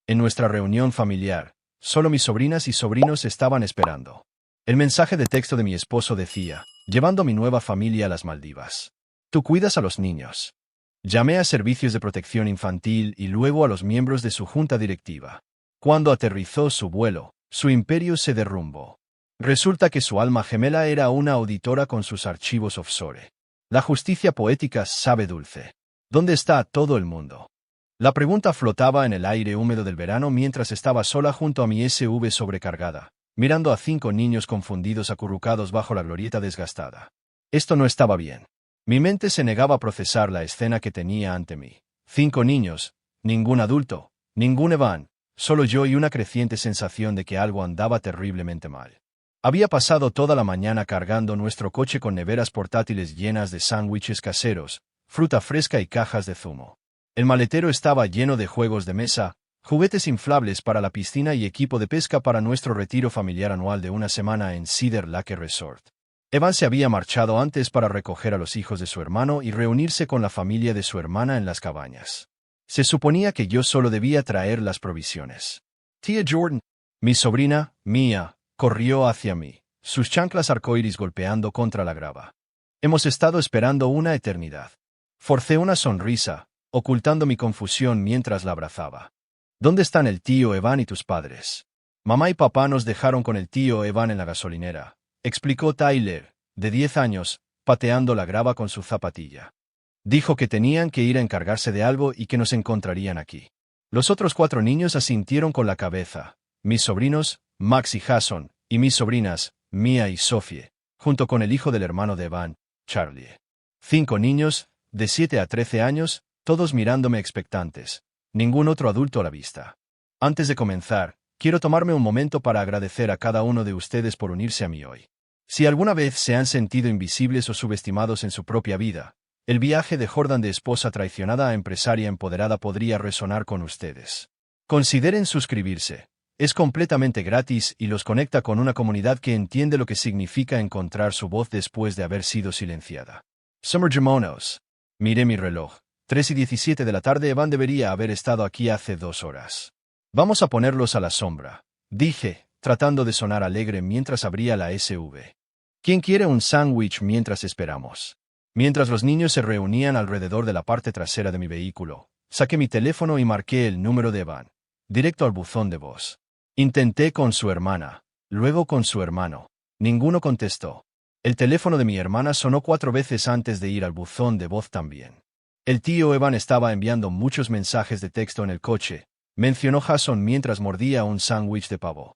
En nuestra reunión familiar, solo mis sobrinas y sobrinos estaban esperando. El mensaje de texto de mi esposo decía: llevando mi nueva familia a las Maldivas. Tú cuidas a los niños. Llamé a servicios de protección infantil y luego a los miembros de su junta directiva. Cuando aterrizó su vuelo, su imperio se derrumbó. Resulta que su alma gemela era una auditora con sus archivos offshore. La justicia poética sabe dulce. ¿Dónde está todo el mundo? La pregunta flotaba en el aire húmedo del verano mientras estaba sola junto a mi SUV sobrecargada, mirando a 5 niños confundidos acurrucados bajo la glorieta desgastada. Esto no estaba bien. Mi mente se negaba a procesar la escena que tenía ante mí. 5 niños, ningún adulto, ningún Evan, solo yo y una creciente sensación de que algo andaba terriblemente mal. Había pasado toda la mañana cargando nuestro coche con neveras portátiles llenas de sándwiches caseros, fruta fresca y cajas de zumo. El maletero estaba lleno de juegos de mesa, juguetes inflables para la piscina y equipo de pesca para nuestro retiro familiar anual de una semana en Cedar Lake Resort. Evan se había marchado antes para recoger a los hijos de su hermano y reunirse con la familia de su hermana en las cabañas. Se suponía que yo solo debía traer las provisiones. Tía Jordan, mi sobrina, Mia, corrió hacia mí, sus chanclas arcoíris golpeando contra la grava. Hemos estado esperando una eternidad. Forcé una sonrisa, ocultando mi confusión mientras la abrazaba. ¿Dónde están el tío Evan y tus padres? Mamá y papá nos dejaron con el tío Evan en la gasolinera, explicó Tyler, de 10 años, pateando la grava con su zapatilla. Dijo que tenían que ir a encargarse de algo y que nos encontrarían aquí. Los otros 4 niños asintieron con la cabeza, mis sobrinos, Max y Jason, y mis sobrinas, Mia y Sophie, junto con el hijo del hermano de Evan, Charlie. 5 niños, de 7 a 13 años, todos mirándome expectantes, ningún otro adulto a la vista. Antes de comenzar, quiero tomarme un momento para agradecer a cada uno de ustedes por unirse a mí hoy. Si alguna vez se han sentido invisibles o subestimados en su propia vida, el viaje de Jordan de esposa traicionada a empresaria empoderada podría resonar con ustedes. Consideren suscribirse. Es completamente gratis y los conecta con una comunidad que entiende lo que significa encontrar su voz después de haber sido silenciada. Summer Jamonos. Miré mi reloj. 3:17 de la tarde. Evan debería haber estado aquí hace 2 horas. Vamos a ponerlos a la sombra, dije, tratando de sonar alegre mientras abría la SUV. ¿Quién quiere un sándwich mientras esperamos? Mientras los niños se reunían alrededor de la parte trasera de mi vehículo, saqué mi teléfono y marqué el número de Evan, directo al buzón de voz. Intenté con su hermana, luego con su hermano. Ninguno contestó. El teléfono de mi hermana sonó 4 veces antes de ir al buzón de voz también. El tío Evan estaba enviando muchos mensajes de texto en el coche, mencionó Jason mientras mordía un sándwich de pavo.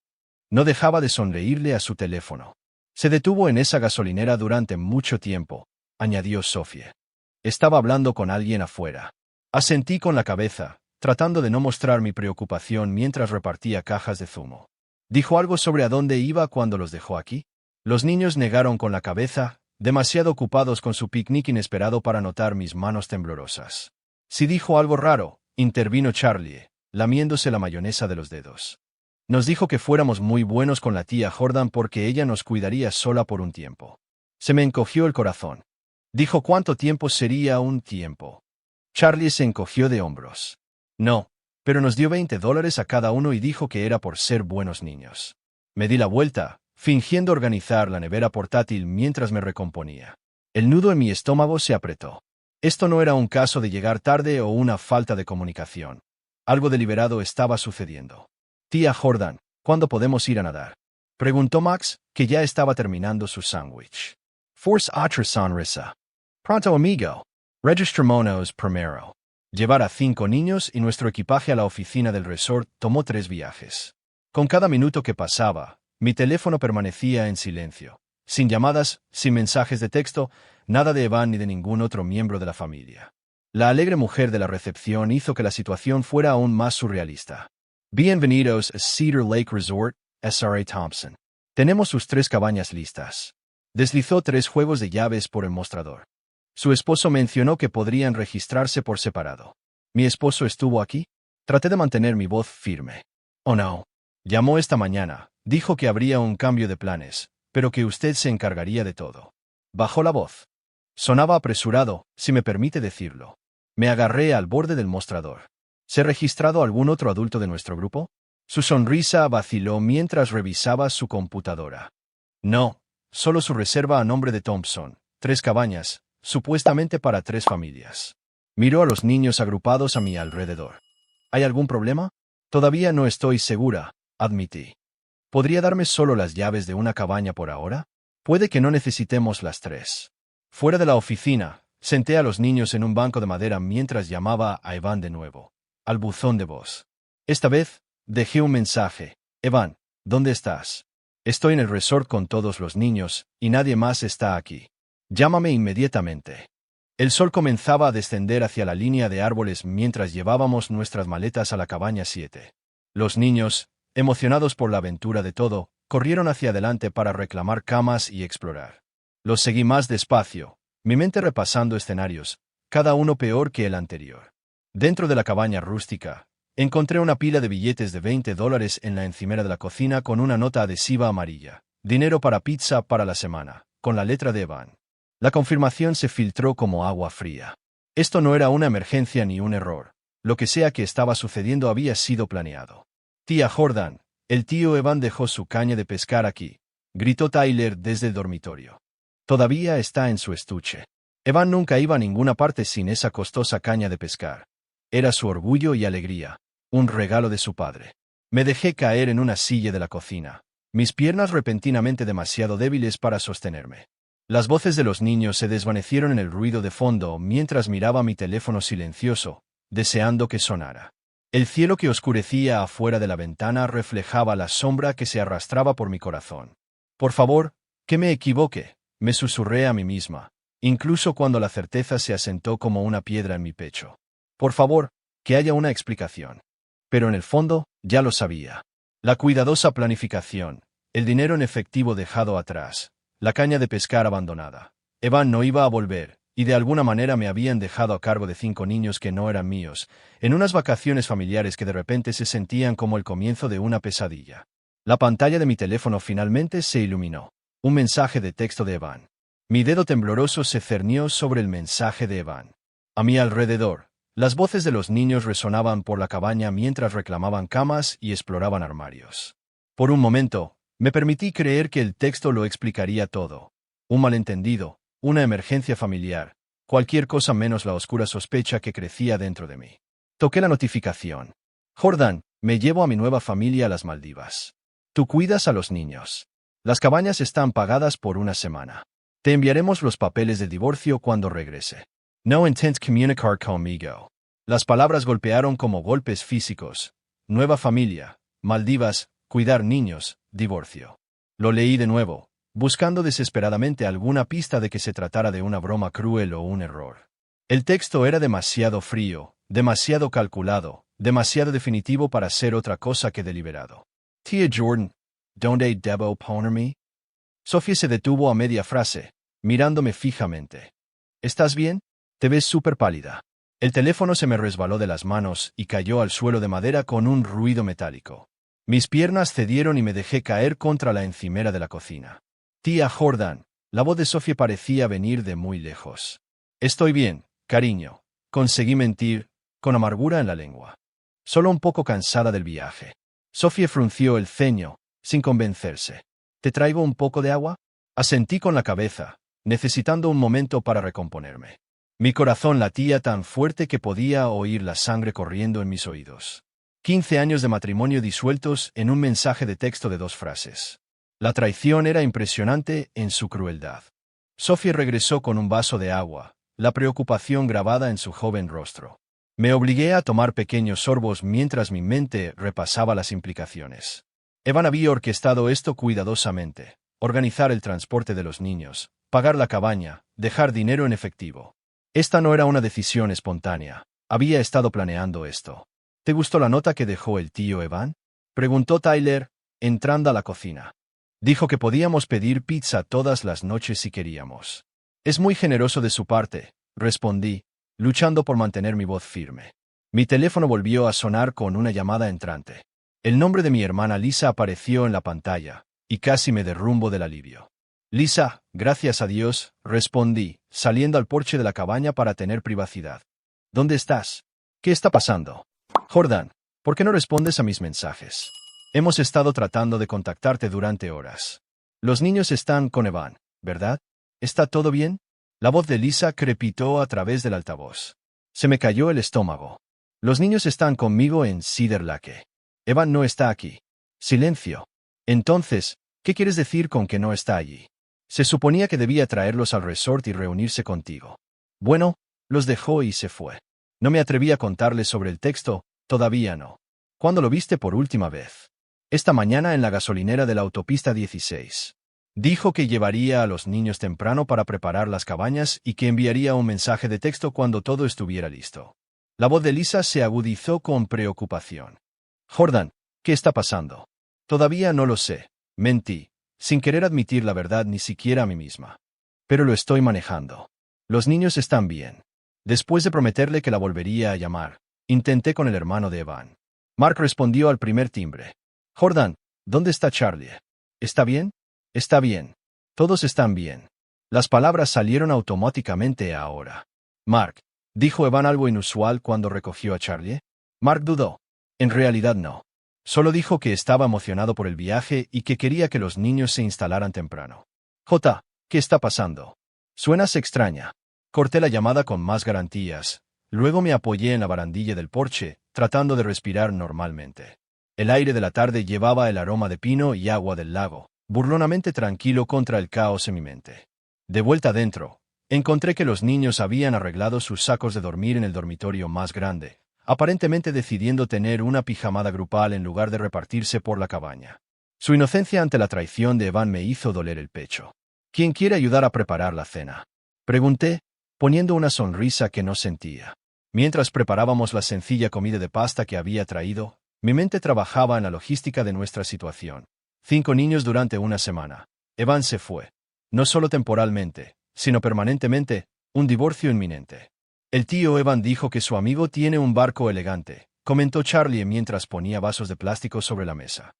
No dejaba de sonreírle a su teléfono. Se detuvo en esa gasolinera durante mucho tiempo, añadió Sophie. Estaba hablando con alguien afuera. Asentí con la cabeza, tratando de no mostrar mi preocupación mientras repartía cajas de zumo. ¿Dijo algo sobre a dónde iba cuando los dejó aquí? Los niños negaron con la cabeza, demasiado ocupados con su picnic inesperado para notar mis manos temblorosas. Si dijo algo raro, intervino Charlie, lamiéndose la mayonesa de los dedos. Nos dijo que fuéramos muy buenos con la tía Jordan porque ella nos cuidaría sola por un tiempo. Se me encogió el corazón. Dijo cuánto tiempo sería un tiempo. Charlie se encogió de hombros. No, pero nos dio $20 a cada uno y dijo que era por ser buenos niños. Me di la vuelta, fingiendo organizar la nevera portátil mientras me recomponía. El nudo en mi estómago se apretó. Esto no era un caso de llegar tarde o una falta de comunicación. Algo deliberado estaba sucediendo. Tía Jordan, ¿cuándo podemos ir a nadar? Preguntó Max, que ya estaba terminando su sándwich. Force otra sonrisa. Pronto, amigo. Registrémonos primero. Llevar a 5 niños y nuestro equipaje a la oficina del resort tomó 3 viajes. Con cada minuto que pasaba, mi teléfono permanecía en silencio. Sin llamadas, sin mensajes de texto, nada de Evan ni de ningún otro miembro de la familia. La alegre mujer de la recepción hizo que la situación fuera aún más surrealista. Bienvenidos a Cedar Lake Resort, SRA Thompson. Tenemos sus 3 cabañas listas. Deslizó 3 juegos de llaves por el mostrador. Su esposo mencionó que podrían registrarse por separado. ¿Mi esposo estuvo aquí? Traté de mantener mi voz firme. Oh no. Llamó esta mañana, dijo que habría un cambio de planes, pero que usted se encargaría de todo. Bajó la voz. Sonaba apresurado, si me permite decirlo. Me agarré al borde del mostrador. ¿Se ha registrado algún otro adulto de nuestro grupo? Su sonrisa vaciló mientras revisaba su computadora. No, solo su reserva a nombre de Thompson, 3 cabañas, supuestamente para 3 familias. Miró a los niños agrupados a mi alrededor. ¿Hay algún problema? Todavía no estoy segura, admití. ¿Podría darme solo las llaves de una cabaña por ahora? Puede que no necesitemos las 3. Fuera de la oficina, senté a los niños en un banco de madera mientras llamaba a Evan de nuevo, al buzón de voz. Esta vez, dejé un mensaje. Evan, ¿dónde estás? Estoy en el resort con todos los niños, y nadie más está aquí. Llámame inmediatamente. El sol comenzaba a descender hacia la línea de árboles mientras llevábamos nuestras maletas a la cabaña 7. Los niños, emocionados por la aventura de todo, corrieron hacia adelante para reclamar camas y explorar. Los seguí más despacio, mi mente repasando escenarios, cada uno peor que el anterior. Dentro de la cabaña rústica, encontré una pila de billetes de $20 en la encimera de la cocina con una nota adhesiva amarilla. Dinero para pizza para la semana, con la letra de Evan. La confirmación se filtró como agua fría. Esto no era una emergencia ni un error. Lo que sea que estaba sucediendo había sido planeado. Tía Jordan, el tío Evan dejó su caña de pescar aquí, gritó Tyler desde el dormitorio. Todavía está en su estuche. Evan nunca iba a ninguna parte sin esa costosa caña de pescar. Era su orgullo y alegría, un regalo de su padre. Me dejé caer en una silla de la cocina, mis piernas repentinamente demasiado débiles para sostenerme. Las voces de los niños se desvanecieron en el ruido de fondo mientras miraba mi teléfono silencioso, deseando que sonara. El cielo que oscurecía afuera de la ventana reflejaba la sombra que se arrastraba por mi corazón. Por favor, que me equivoque, me susurré a mí misma, incluso cuando la certeza se asentó como una piedra en mi pecho. Por favor, que haya una explicación. Pero en el fondo, ya lo sabía. La cuidadosa planificación, el dinero en efectivo dejado atrás, la caña de pescar abandonada. Evan no iba a volver, y de alguna manera me habían dejado a cargo de 5 niños que no eran míos, en unas vacaciones familiares que de repente se sentían como el comienzo de una pesadilla. La pantalla de mi teléfono finalmente se iluminó. Un mensaje de texto de Evan. Mi dedo tembloroso se cernió sobre el mensaje de Evan. A mi alrededor, las voces de los niños resonaban por la cabaña mientras reclamaban camas y exploraban armarios. Por un momento, me permití creer que el texto lo explicaría todo. Un malentendido, una emergencia familiar, cualquier cosa menos la oscura sospecha que crecía dentro de mí. Toqué la notificación. Jordan, me llevo a mi nueva familia a las Maldivas. Tú cuidas a los niños. Las cabañas están pagadas por una semana. Te enviaremos los papeles del divorcio cuando regrese. No intentes comunicar conmigo. Las palabras golpearon como golpes físicos. Nueva familia, Maldivas, cuidar niños, divorcio. Lo leí de nuevo, buscando desesperadamente alguna pista de que se tratara de una broma cruel o un error. El texto era demasiado frío, demasiado calculado, demasiado definitivo para ser otra cosa que deliberado. Tía Jordan, ¿dónde debo ponerme? Sophie se detuvo a media frase, mirándome fijamente. ¿Estás bien? Te ves súper pálida. El teléfono se me resbaló de las manos y cayó al suelo de madera con un ruido metálico. Mis piernas cedieron y me dejé caer contra la encimera de la cocina. Tía Jordan, la voz de Sophie parecía venir de muy lejos. Estoy bien, cariño. Conseguí mentir, con amargura en la lengua. Solo un poco cansada del viaje. Sophie frunció el ceño, sin convencerse. ¿Te traigo un poco de agua? Asentí con la cabeza, necesitando un momento para recomponerme. Mi corazón latía tan fuerte que podía oír la sangre corriendo en mis oídos. 15 años de matrimonio disueltos en un mensaje de texto de 2 frases. La traición era impresionante en su crueldad. Sophie regresó con un vaso de agua, la preocupación grabada en su joven rostro. Me obligué a tomar pequeños sorbos mientras mi mente repasaba las implicaciones. Evan había orquestado esto cuidadosamente: organizar el transporte de los niños, pagar la cabaña, dejar dinero en efectivo. Esta no era una decisión espontánea. Había estado planeando esto. ¿Te gustó la nota que dejó el tío Evan? Preguntó Tyler, entrando a la cocina. Dijo que podíamos pedir pizza todas las noches si queríamos. Es muy generoso de su parte, respondí, luchando por mantener mi voz firme. Mi teléfono volvió a sonar con una llamada entrante. El nombre de mi hermana Lisa apareció en la pantalla, y casi me derrumbo del alivio. Lisa, gracias a Dios, respondí, saliendo al porche de la cabaña para tener privacidad. ¿Dónde estás? ¿Qué está pasando? Jordan, ¿por qué no respondes a mis mensajes? Hemos estado tratando de contactarte durante horas. Los niños están con Evan, ¿verdad? ¿Está todo bien? La voz de Lisa crepitó a través del altavoz. Se me cayó el estómago. Los niños están conmigo en Cedar Lake. Evan no está aquí. Silencio. Entonces, ¿qué quieres decir con que no está allí? Se suponía que debía traerlos al resort y reunirse contigo. Bueno, los dejó y se fue. No me atreví a contarles sobre el texto, todavía no. ¿Cuándo lo viste por última vez? Esta mañana en la gasolinera de la autopista 16. Dijo que llevaría a los niños temprano para preparar las cabañas y que enviaría un mensaje de texto cuando todo estuviera listo. La voz de Lisa se agudizó con preocupación. Jordan, ¿qué está pasando? Todavía no lo sé. Mentí, sin querer admitir la verdad ni siquiera a mí misma. Pero lo estoy manejando. Los niños están bien. Después de prometerle que la volvería a llamar, intenté con el hermano de Evan. Mark respondió al primer timbre. Jordan, ¿dónde está Charlie? ¿Está bien? Está bien. Todos están bien. Las palabras salieron automáticamente ahora. Mark, ¿dijo Evan algo inusual cuando recogió a Charlie? Mark dudó. En realidad no. Solo dijo que estaba emocionado por el viaje y que quería que los niños se instalaran temprano. J, ¿qué está pasando? Suenas extraña. Corté la llamada con más garantías. Luego me apoyé en la barandilla del porche, tratando de respirar normalmente. El aire de la tarde llevaba el aroma de pino y agua del lago, burlonamente tranquilo contra el caos en mi mente. De vuelta adentro, encontré que los niños habían arreglado sus sacos de dormir en el dormitorio más grande, aparentemente decidiendo tener una pijamada grupal en lugar de repartirse por la cabaña. Su inocencia ante la traición de Evan me hizo doler el pecho. ¿Quién quiere ayudar a preparar la cena? Pregunté, poniendo una sonrisa que no sentía. Mientras preparábamos la sencilla comida de pasta que había traído, mi mente trabajaba en la logística de nuestra situación. 5 niños durante una semana. Evan se fue. No solo temporalmente, sino permanentemente, un divorcio inminente. El tío Evan dijo que su amigo tiene un barco elegante, comentó Charlie mientras ponía vasos de plástico sobre la mesa.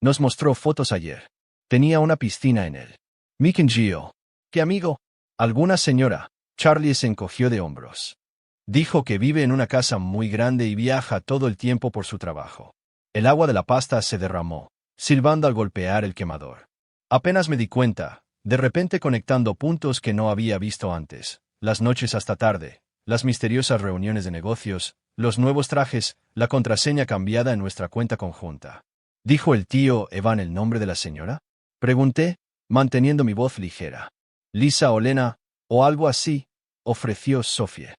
Nos mostró fotos ayer. Tenía una piscina en él. Mick y Gio. ¿Qué amigo? ¿Alguna señora? Charlie se encogió de hombros. Dijo que vive en una casa muy grande y viaja todo el tiempo por su trabajo. El agua de la pasta se derramó, silbando al golpear el quemador. Apenas me di cuenta, de repente conectando puntos que no había visto antes, las noches hasta tarde, las misteriosas reuniones de negocios, los nuevos trajes, la contraseña cambiada en nuestra cuenta conjunta. ¿Dijo el tío Evan el nombre de la señora? Pregunté, manteniendo mi voz ligera. Lisa o Lena, o algo así, ofreció Sofie.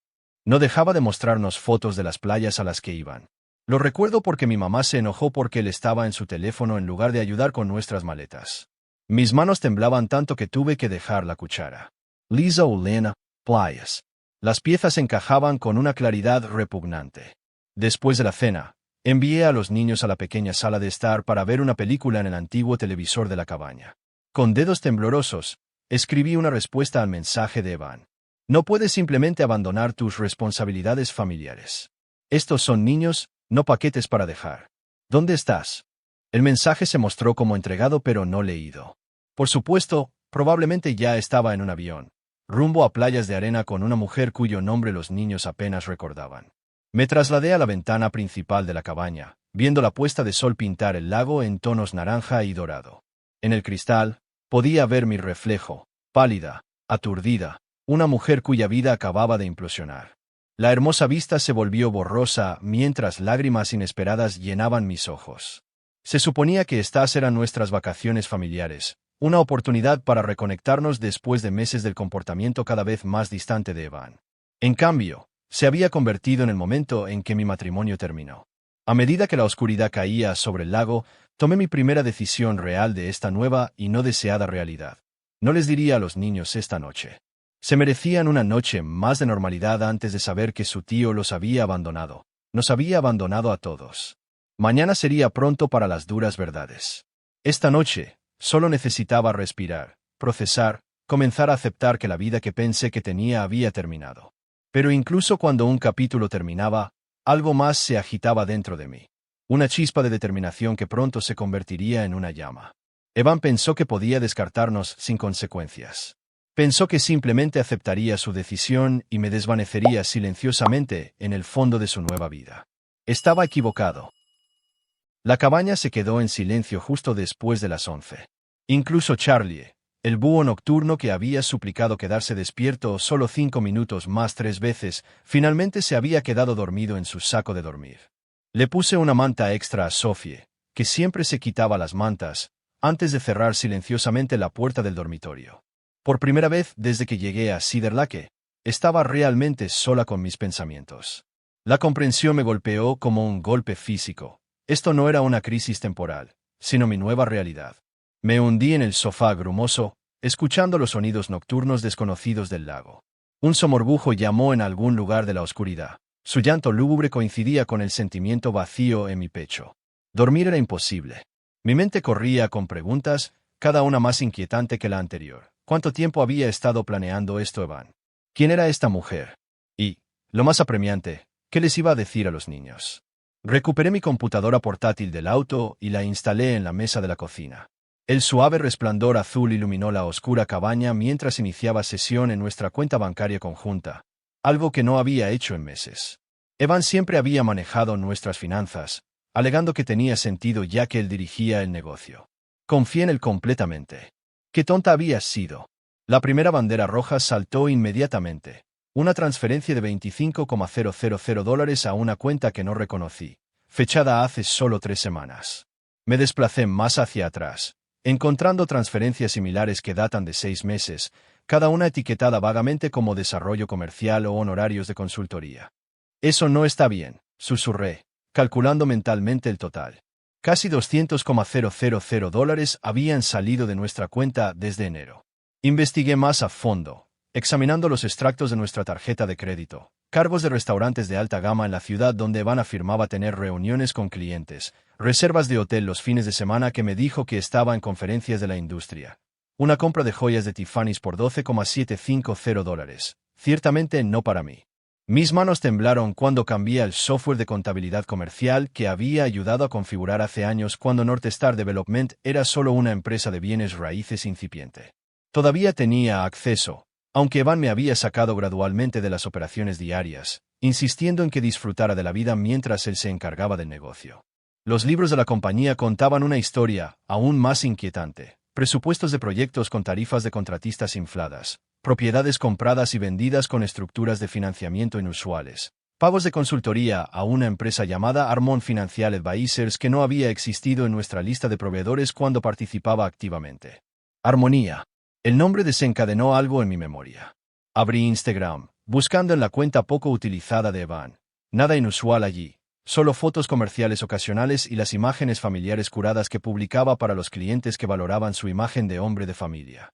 No dejaba de mostrarnos fotos de las playas a las que iban. Lo recuerdo porque mi mamá se enojó porque él estaba en su teléfono en lugar de ayudar con nuestras maletas. Mis manos temblaban tanto que tuve que dejar la cuchara. Lisa o Lena, playas. Las piezas encajaban con una claridad repugnante. Después de la cena, envié a los niños a la pequeña sala de estar para ver una película en el antiguo televisor de la cabaña. Con dedos temblorosos, escribí una respuesta al mensaje de Evan. No puedes simplemente abandonar tus responsabilidades familiares. Estos son niños, no paquetes para dejar. ¿Dónde estás? El mensaje se mostró como entregado pero no leído. Por supuesto, probablemente ya estaba en un avión, rumbo a playas de arena con una mujer cuyo nombre los niños apenas recordaban. Me trasladé a la ventana principal de la cabaña, viendo la puesta de sol pintar el lago en tonos naranja y dorado. En el cristal, podía ver mi reflejo, pálida, aturdida, una mujer cuya vida acababa de implosionar. La hermosa vista se volvió borrosa mientras lágrimas inesperadas llenaban mis ojos. Se suponía que estas eran nuestras vacaciones familiares, una oportunidad para reconectarnos después de meses del comportamiento cada vez más distante de Evan. En cambio, se había convertido en el momento en que mi matrimonio terminó. A medida que la oscuridad caía sobre el lago, tomé mi primera decisión real de esta nueva y no deseada realidad. No les diría a los niños esta noche. Se merecían una noche más de normalidad antes de saber que su tío los había abandonado. Nos había abandonado a todos. Mañana sería pronto para las duras verdades. Esta noche, solo necesitaba respirar, procesar, comenzar a aceptar que la vida que pensé que tenía había terminado. Pero incluso cuando un capítulo terminaba, algo más se agitaba dentro de mí. Una chispa de determinación que pronto se convertiría en una llama. Evan pensó que podía descartarnos sin consecuencias. Pensó que simplemente aceptaría su decisión y me desvanecería silenciosamente en el fondo de su nueva vida. Estaba equivocado. La cabaña se quedó en silencio justo después de las 11. Incluso Charlie, el búho nocturno que había suplicado quedarse despierto solo 5 minutos más 3 veces, finalmente se había quedado dormido en su saco de dormir. Le puse una manta extra a Sophie, que siempre se quitaba las mantas, antes de cerrar silenciosamente la puerta del dormitorio. Por primera vez desde que llegué a Cedar Lake, estaba realmente sola con mis pensamientos. La comprensión me golpeó como un golpe físico. Esto no era una crisis temporal, sino mi nueva realidad. Me hundí en el sofá grumoso, escuchando los sonidos nocturnos desconocidos del lago. Un somorbujo llamó en algún lugar de la oscuridad. Su llanto lúgubre coincidía con el sentimiento vacío en mi pecho. Dormir era imposible. Mi mente corría con preguntas, cada una más inquietante que la anterior. ¿Cuánto tiempo había estado planeando esto Evan? ¿Quién era esta mujer? Y, lo más apremiante, ¿qué les iba a decir a los niños? Recuperé mi computadora portátil del auto y la instalé en la mesa de la cocina. El suave resplandor azul iluminó la oscura cabaña mientras iniciaba sesión en nuestra cuenta bancaria conjunta, algo que no había hecho en meses. Evan siempre había manejado nuestras finanzas, alegando que tenía sentido ya que él dirigía el negocio. Confié en él completamente. ¡Qué tonta había sido! La primera bandera roja saltó inmediatamente. Una transferencia de $25,000 a una cuenta que no reconocí, fechada hace solo 3 semanas. Me desplacé más hacia atrás, encontrando transferencias similares que datan de 6 meses, cada una etiquetada vagamente como desarrollo comercial o honorarios de consultoría. Eso no está bien, susurré, calculando mentalmente el total. Casi $200,000 habían salido de nuestra cuenta desde enero. Investigué más a fondo, examinando los extractos de nuestra tarjeta de crédito, cargos de restaurantes de alta gama en la ciudad donde Evan afirmaba tener reuniones con clientes, reservas de hotel los fines de semana que me dijo que estaba en conferencias de la industria, una compra de joyas de Tiffany's por $12,750, ciertamente no para mí. Mis manos temblaron cuando cambié al software de contabilidad comercial que había ayudado a configurar hace años cuando Northstar Development era solo una empresa de bienes raíces incipiente. Todavía tenía acceso, aunque Evan me había sacado gradualmente de las operaciones diarias, insistiendo en que disfrutara de la vida mientras él se encargaba del negocio. Los libros de la compañía contaban una historia aún más inquietante: presupuestos de proyectos con tarifas de contratistas infladas, propiedades compradas y vendidas con estructuras de financiamiento inusuales, pagos de consultoría a una empresa llamada Armon Financial Advisors que no había existido en nuestra lista de proveedores cuando participaba activamente. Armonía. El nombre desencadenó algo en mi memoria. Abrí Instagram, buscando en la cuenta poco utilizada de Evan. Nada inusual allí, solo fotos comerciales ocasionales y las imágenes familiares curadas que publicaba para los clientes que valoraban su imagen de hombre de familia.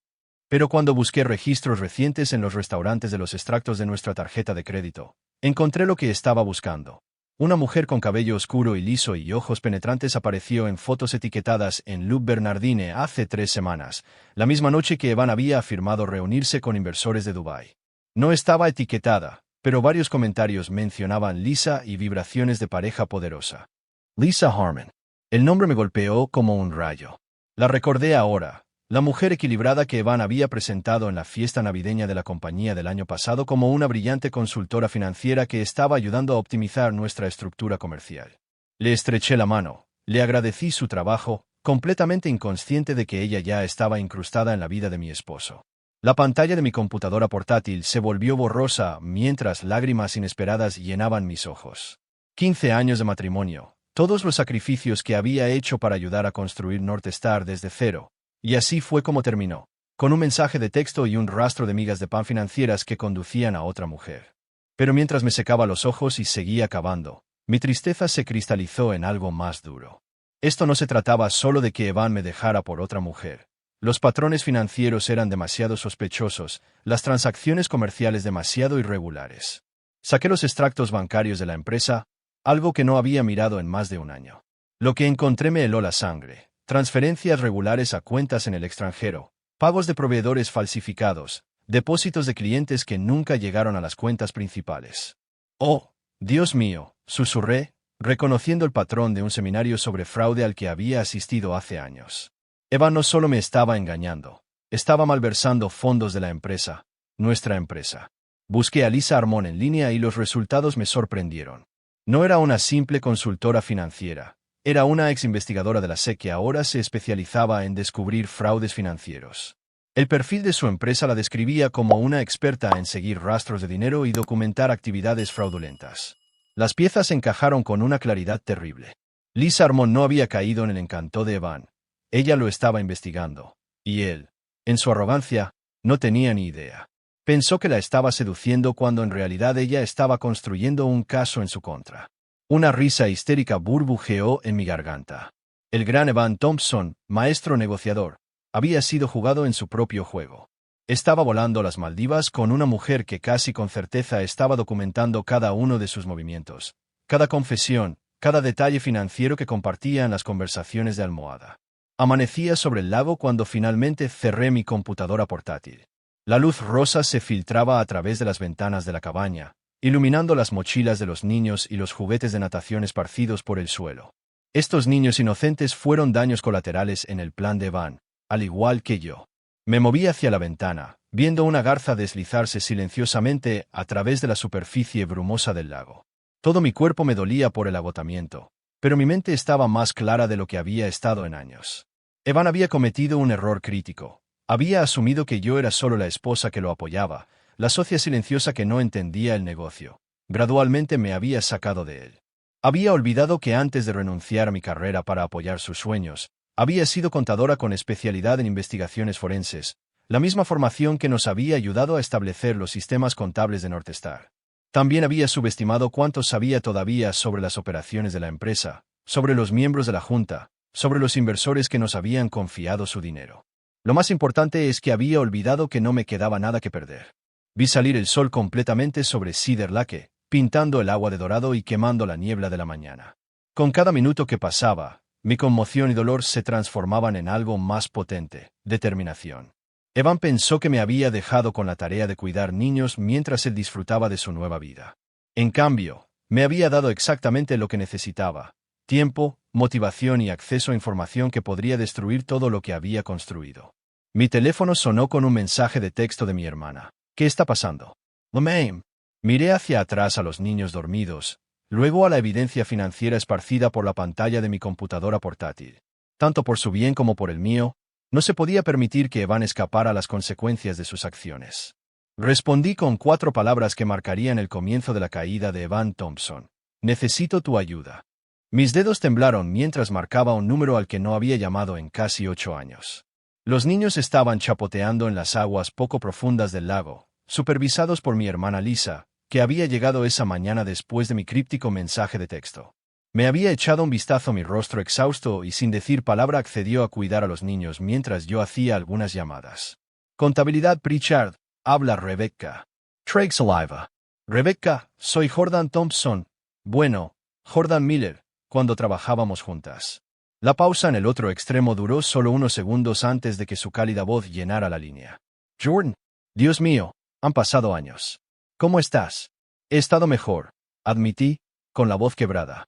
Pero cuando busqué registros recientes en los restaurantes de los extractos de nuestra tarjeta de crédito, encontré lo que estaba buscando. Una mujer con cabello oscuro y liso y ojos penetrantes apareció en fotos etiquetadas en Loop Bernardine hace 3 semanas, la misma noche que Evan había afirmado reunirse con inversores de Dubái. No estaba etiquetada, pero varios comentarios mencionaban Lisa y vibraciones de pareja poderosa. Lisa Harmon. El nombre me golpeó como un rayo. La recordé ahora. La mujer equilibrada que Evan había presentado en la fiesta navideña de la compañía del año pasado como una brillante consultora financiera que estaba ayudando a optimizar nuestra estructura comercial. Le estreché la mano, le agradecí su trabajo, completamente inconsciente de que ella ya estaba incrustada en la vida de mi esposo. La pantalla de mi computadora portátil se volvió borrosa mientras lágrimas inesperadas llenaban mis ojos. 15 años de matrimonio, todos los sacrificios que había hecho para ayudar a construir Northstar desde cero. Y así fue como terminó, con un mensaje de texto y un rastro de migas de pan financieras que conducían a otra mujer. Pero mientras me secaba los ojos y seguía cavando, mi tristeza se cristalizó en algo más duro. Esto no se trataba solo de que Evan me dejara por otra mujer. Los patrones financieros eran demasiado sospechosos, las transacciones comerciales demasiado irregulares. Saqué los extractos bancarios de la empresa, algo que no había mirado en más de un año. Lo que encontré me heló la sangre. Transferencias regulares a cuentas en el extranjero, pagos de proveedores falsificados, depósitos de clientes que nunca llegaron a las cuentas principales. ¡Oh, Dios mío!, susurré, reconociendo el patrón de un seminario sobre fraude al que había asistido hace años. Evan no solo me estaba engañando, estaba malversando fondos de la empresa, nuestra empresa. Busqué a Lisa Harmon en línea y los resultados me sorprendieron. No era una simple consultora financiera. Era una ex investigadora de la SEC que ahora se especializaba en descubrir fraudes financieros. El perfil de su empresa la describía como una experta en seguir rastros de dinero y documentar actividades fraudulentas. Las piezas encajaron con una claridad terrible. Lisa Harmon no había caído en el encanto de Evan. Ella lo estaba investigando. Y él, en su arrogancia, no tenía ni idea. Pensó que la estaba seduciendo cuando en realidad ella estaba construyendo un caso en su contra. Una risa histérica burbujeó en mi garganta. El gran Evan Thompson, maestro negociador, había sido jugado en su propio juego. Estaba volando las Maldivas con una mujer que casi con certeza estaba documentando cada uno de sus movimientos, cada confesión, cada detalle financiero que compartía en las conversaciones de almohada. Amanecía sobre el lago cuando finalmente cerré mi computadora portátil. La luz rosa se filtraba a través de las ventanas de la cabaña, iluminando las mochilas de los niños y los juguetes de natación esparcidos por el suelo. Estos niños inocentes fueron daños colaterales en el plan de Van, al igual que yo. Me moví hacia la ventana, viendo una garza deslizarse silenciosamente a través de la superficie brumosa del lago. Todo mi cuerpo me dolía por el agotamiento, pero mi mente estaba más clara de lo que había estado en años. Evan había cometido un error crítico. Había asumido que yo era solo la esposa que lo apoyaba, la socia silenciosa que no entendía el negocio. Gradualmente me había sacado de él. Había olvidado que antes de renunciar a mi carrera para apoyar sus sueños, había sido contadora con especialidad en investigaciones forenses, la misma formación que nos había ayudado a establecer los sistemas contables de Northstar. También había subestimado cuánto sabía todavía sobre las operaciones de la empresa, sobre los miembros de la junta, sobre los inversores que nos habían confiado su dinero. Lo más importante es que había olvidado que no me quedaba nada que perder. Vi salir el sol completamente sobre Cedar Lake, pintando el agua de dorado y quemando la niebla de la mañana. Con cada minuto que pasaba, mi conmoción y dolor se transformaban en algo más potente, determinación. Evan pensó que me había dejado con la tarea de cuidar niños mientras él disfrutaba de su nueva vida. En cambio, me había dado exactamente lo que necesitaba: tiempo, motivación y acceso a información que podría destruir todo lo que había construido. Mi teléfono sonó con un mensaje de texto de mi hermana. ¿Qué está pasando? Mame. Miré hacia atrás a los niños dormidos, luego a la evidencia financiera esparcida por la pantalla de mi computadora portátil. Tanto por su bien como por el mío, no se podía permitir que Evan escapara a las consecuencias de sus acciones. Respondí con 4 palabras que marcarían el comienzo de la caída de Evan Thompson. Necesito tu ayuda. Mis dedos temblaron mientras marcaba un número al que no había llamado en casi 8 años. Los niños estaban chapoteando en las aguas poco profundas del lago, supervisados por mi hermana Lisa, que había llegado esa mañana después de mi críptico mensaje de texto. Me había echado un vistazo a mi rostro exhausto y sin decir palabra accedió a cuidar a los niños mientras yo hacía algunas llamadas. Contabilidad Pritchard, habla Rebecca. Craig Saliva. Rebecca, soy Jordan Thompson. Bueno, Jordan Miller, cuando trabajábamos juntas. La pausa en el otro extremo duró solo unos segundos antes de que su cálida voz llenara la línea. Jordan. Dios mío, han pasado años. ¿Cómo estás? He estado mejor, admití, con la voz quebrada.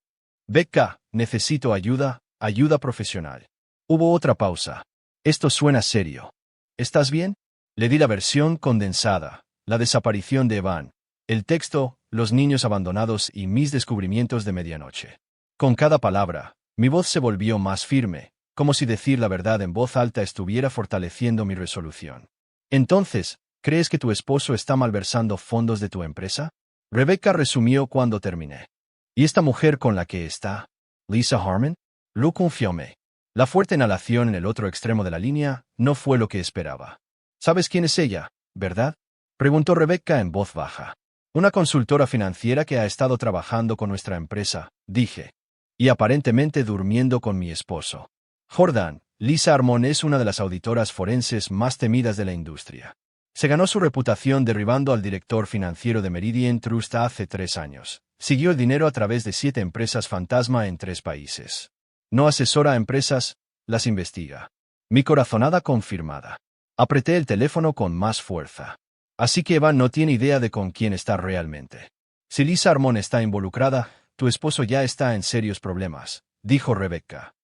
Becca, necesito ayuda, ayuda profesional. Hubo otra pausa. Esto suena serio. ¿Estás bien? Le di la versión condensada, la desaparición de Evan, el texto, los niños abandonados y mis descubrimientos de medianoche. Con cada palabra, mi voz se volvió más firme, como si decir la verdad en voz alta estuviera fortaleciendo mi resolución. Entonces, ¿crees que tu esposo está malversando fondos de tu empresa? Rebecca resumió cuando terminé. ¿Y esta mujer con la que está? ¿Lisa Harmon? Lo confióme. La fuerte inhalación en el otro extremo de la línea no fue lo que esperaba. ¿Sabes quién es ella, verdad? Preguntó Rebecca en voz baja. Una consultora financiera que ha estado trabajando con nuestra empresa, dije. Y aparentemente durmiendo con mi esposo. Jordan, Lisa Harmon es una de las auditoras forenses más temidas de la industria. Se ganó su reputación derribando al director financiero de Meridian Trust hace 3 años. Siguió el dinero a través de 7 empresas fantasma en 3 países. No asesora a empresas, las investiga. Mi corazonada confirmada. Apreté el teléfono con más fuerza. Así que Evan no tiene idea de con quién está realmente. Si Lisa Harmon está involucrada, tu esposo ya está en serios problemas, dijo Rebecca.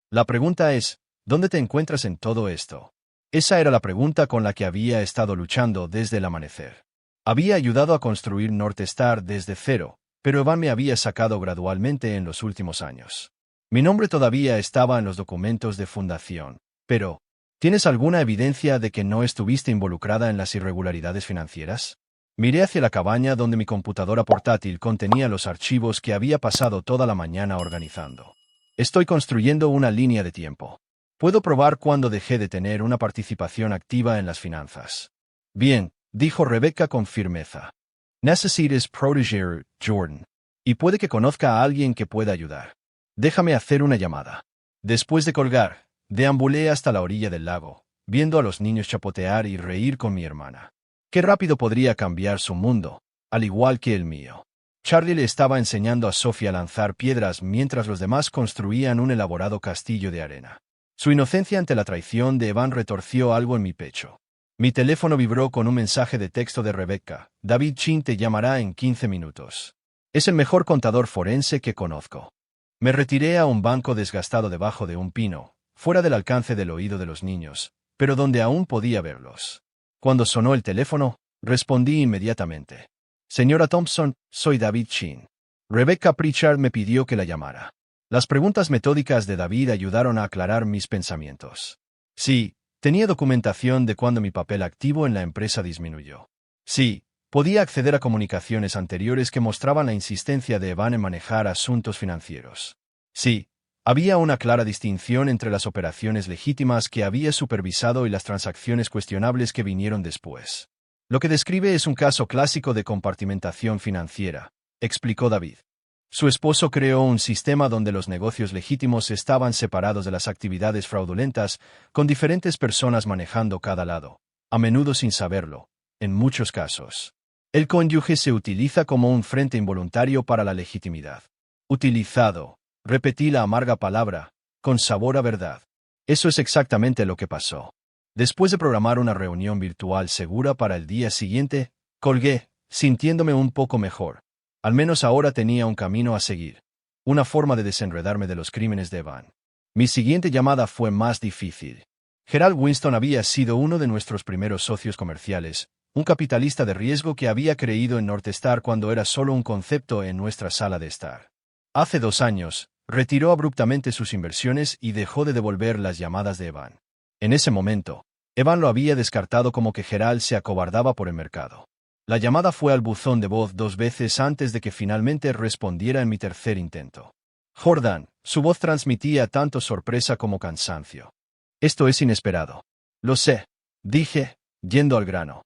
La pregunta es, ¿dónde te encuentras en todo esto? Esa era la pregunta con la que había estado luchando desde el amanecer. Había ayudado a construir Northstar desde cero, pero Evan me había sacado gradualmente en los últimos años. Mi nombre todavía estaba en los documentos de fundación, pero ¿tienes alguna evidencia de que no estuviste involucrada en las irregularidades financieras? Miré hacia la cabaña donde mi computadora portátil contenía los archivos que había pasado toda la mañana organizando. Estoy construyendo una línea de tiempo. Puedo probar cuándo dejé de tener una participación activa en las finanzas. Bien, dijo Rebecca con firmeza. Necesitas proteger, Jordan. Y puede que conozca a alguien que pueda ayudar. Déjame hacer una llamada. Después de colgar, deambulé hasta la orilla del lago, viendo a los niños chapotear y reír con mi hermana. Qué rápido podría cambiar su mundo, al igual que el mío. Charlie le estaba enseñando a Sophie a lanzar piedras mientras los demás construían un elaborado castillo de arena. Su inocencia ante la traición de Evan retorció algo en mi pecho. Mi teléfono vibró con un mensaje de texto de Rebecca. David Chin te llamará en 15 minutos. Es el mejor contador forense que conozco. Me retiré a un banco desgastado debajo de un pino, fuera del alcance del oído de los niños, pero donde aún podía verlos. Cuando sonó el teléfono, respondí inmediatamente. Señora Thompson, soy David Chin. Rebecca Pritchard me pidió que la llamara. Las preguntas metódicas de David ayudaron a aclarar mis pensamientos. Sí, tenía documentación de cuando mi papel activo en la empresa disminuyó. Sí, podía acceder a comunicaciones anteriores que mostraban la insistencia de Evan en manejar asuntos financieros. Sí, había una clara distinción entre las operaciones legítimas que había supervisado y las transacciones cuestionables que vinieron después. Lo que describe es un caso clásico de compartimentación financiera, explicó David. Su esposo creó un sistema donde los negocios legítimos estaban separados de las actividades fraudulentas, con diferentes personas manejando cada lado, a menudo sin saberlo, en muchos casos. El cónyuge se utiliza como un frente involuntario para la legitimidad. Utilizado, repetí la amarga palabra, con sabor a verdad. Eso es exactamente lo que pasó. Después de programar una reunión virtual segura para el día siguiente, colgué, sintiéndome un poco mejor. Al menos ahora tenía un camino a seguir. Una forma de desenredarme de los crímenes de Evan. Mi siguiente llamada fue más difícil. Gerald Winston había sido uno de nuestros primeros socios comerciales, un capitalista de riesgo que había creído en Northstar cuando era solo un concepto en nuestra sala de estar. Hace 2 años, retiró abruptamente sus inversiones y dejó de devolver las llamadas de Evan. En ese momento, Evan lo había descartado como que Gerald se acobardaba por el mercado. La llamada fue al buzón de voz 2 veces antes de que finalmente respondiera en mi tercer intento. Jordan, su voz transmitía tanto sorpresa como cansancio. Esto es inesperado. Lo sé, dije, yendo al grano.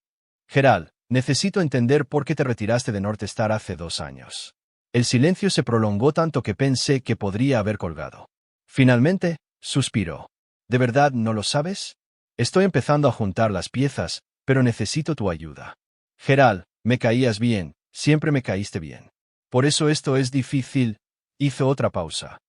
Gerald, necesito entender por qué te retiraste de Northstar hace 2 años. El silencio se prolongó tanto que pensé que podría haber colgado. Finalmente, suspiró. ¿De verdad no lo sabes? Estoy empezando a juntar las piezas, pero necesito tu ayuda. Gerald, me caías bien, siempre me caíste bien. Por eso esto es difícil. Hizo otra pausa.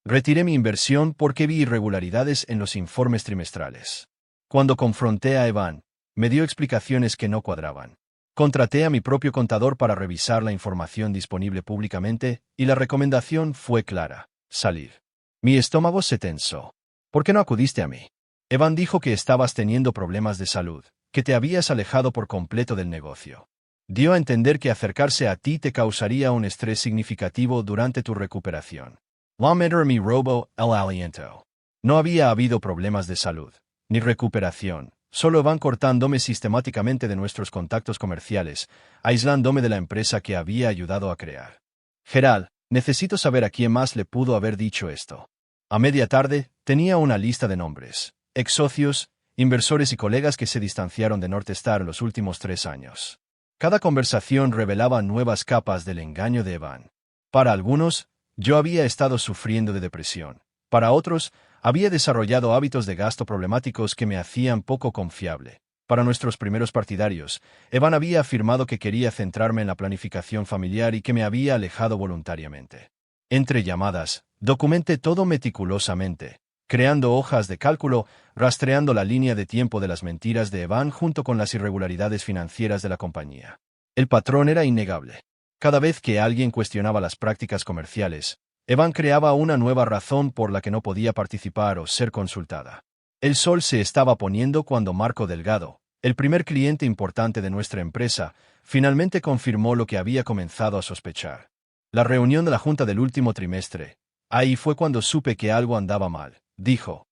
Retiré mi inversión porque vi irregularidades en los informes trimestrales. Cuando confronté a Evan, me dio explicaciones que no cuadraban. Contraté a mi propio contador para revisar la información disponible públicamente, y la recomendación fue clara: salir. Mi estómago se tensó. ¿Por qué no acudiste a mí? Evan dijo que estabas teniendo problemas de salud, que te habías alejado por completo del negocio. Dio a entender que acercarse a ti te causaría un estrés significativo durante tu recuperación. Lameter mi robo el aliento. No había habido problemas de salud, ni recuperación, solo Evan cortándome sistemáticamente de nuestros contactos comerciales, aislándome de la empresa que había ayudado a crear. Gerald, necesito saber a quién más le pudo haber dicho esto. A media tarde, tenía una lista de nombres, ex-socios, inversores y colegas que se distanciaron de Northstar los últimos 3 años. Cada conversación revelaba nuevas capas del engaño de Evan. Para algunos, yo había estado sufriendo de depresión. Para otros, había desarrollado hábitos de gasto problemáticos que me hacían poco confiable. Para nuestros primeros partidarios, Evan había afirmado que quería centrarme en la planificación familiar y que me había alejado voluntariamente. Entre llamadas, documenté todo meticulosamente, creando hojas de cálculo, rastreando la línea de tiempo de las mentiras de Evan junto con las irregularidades financieras de la compañía. El patrón era innegable. Cada vez que alguien cuestionaba las prácticas comerciales, Evan creaba una nueva razón por la que no podía participar o ser consultada. El sol se estaba poniendo cuando Marco Delgado, el primer cliente importante de nuestra empresa, finalmente confirmó lo que había comenzado a sospechar. La reunión de la junta del último trimestre. Ahí fue cuando supe que algo andaba mal, dijo.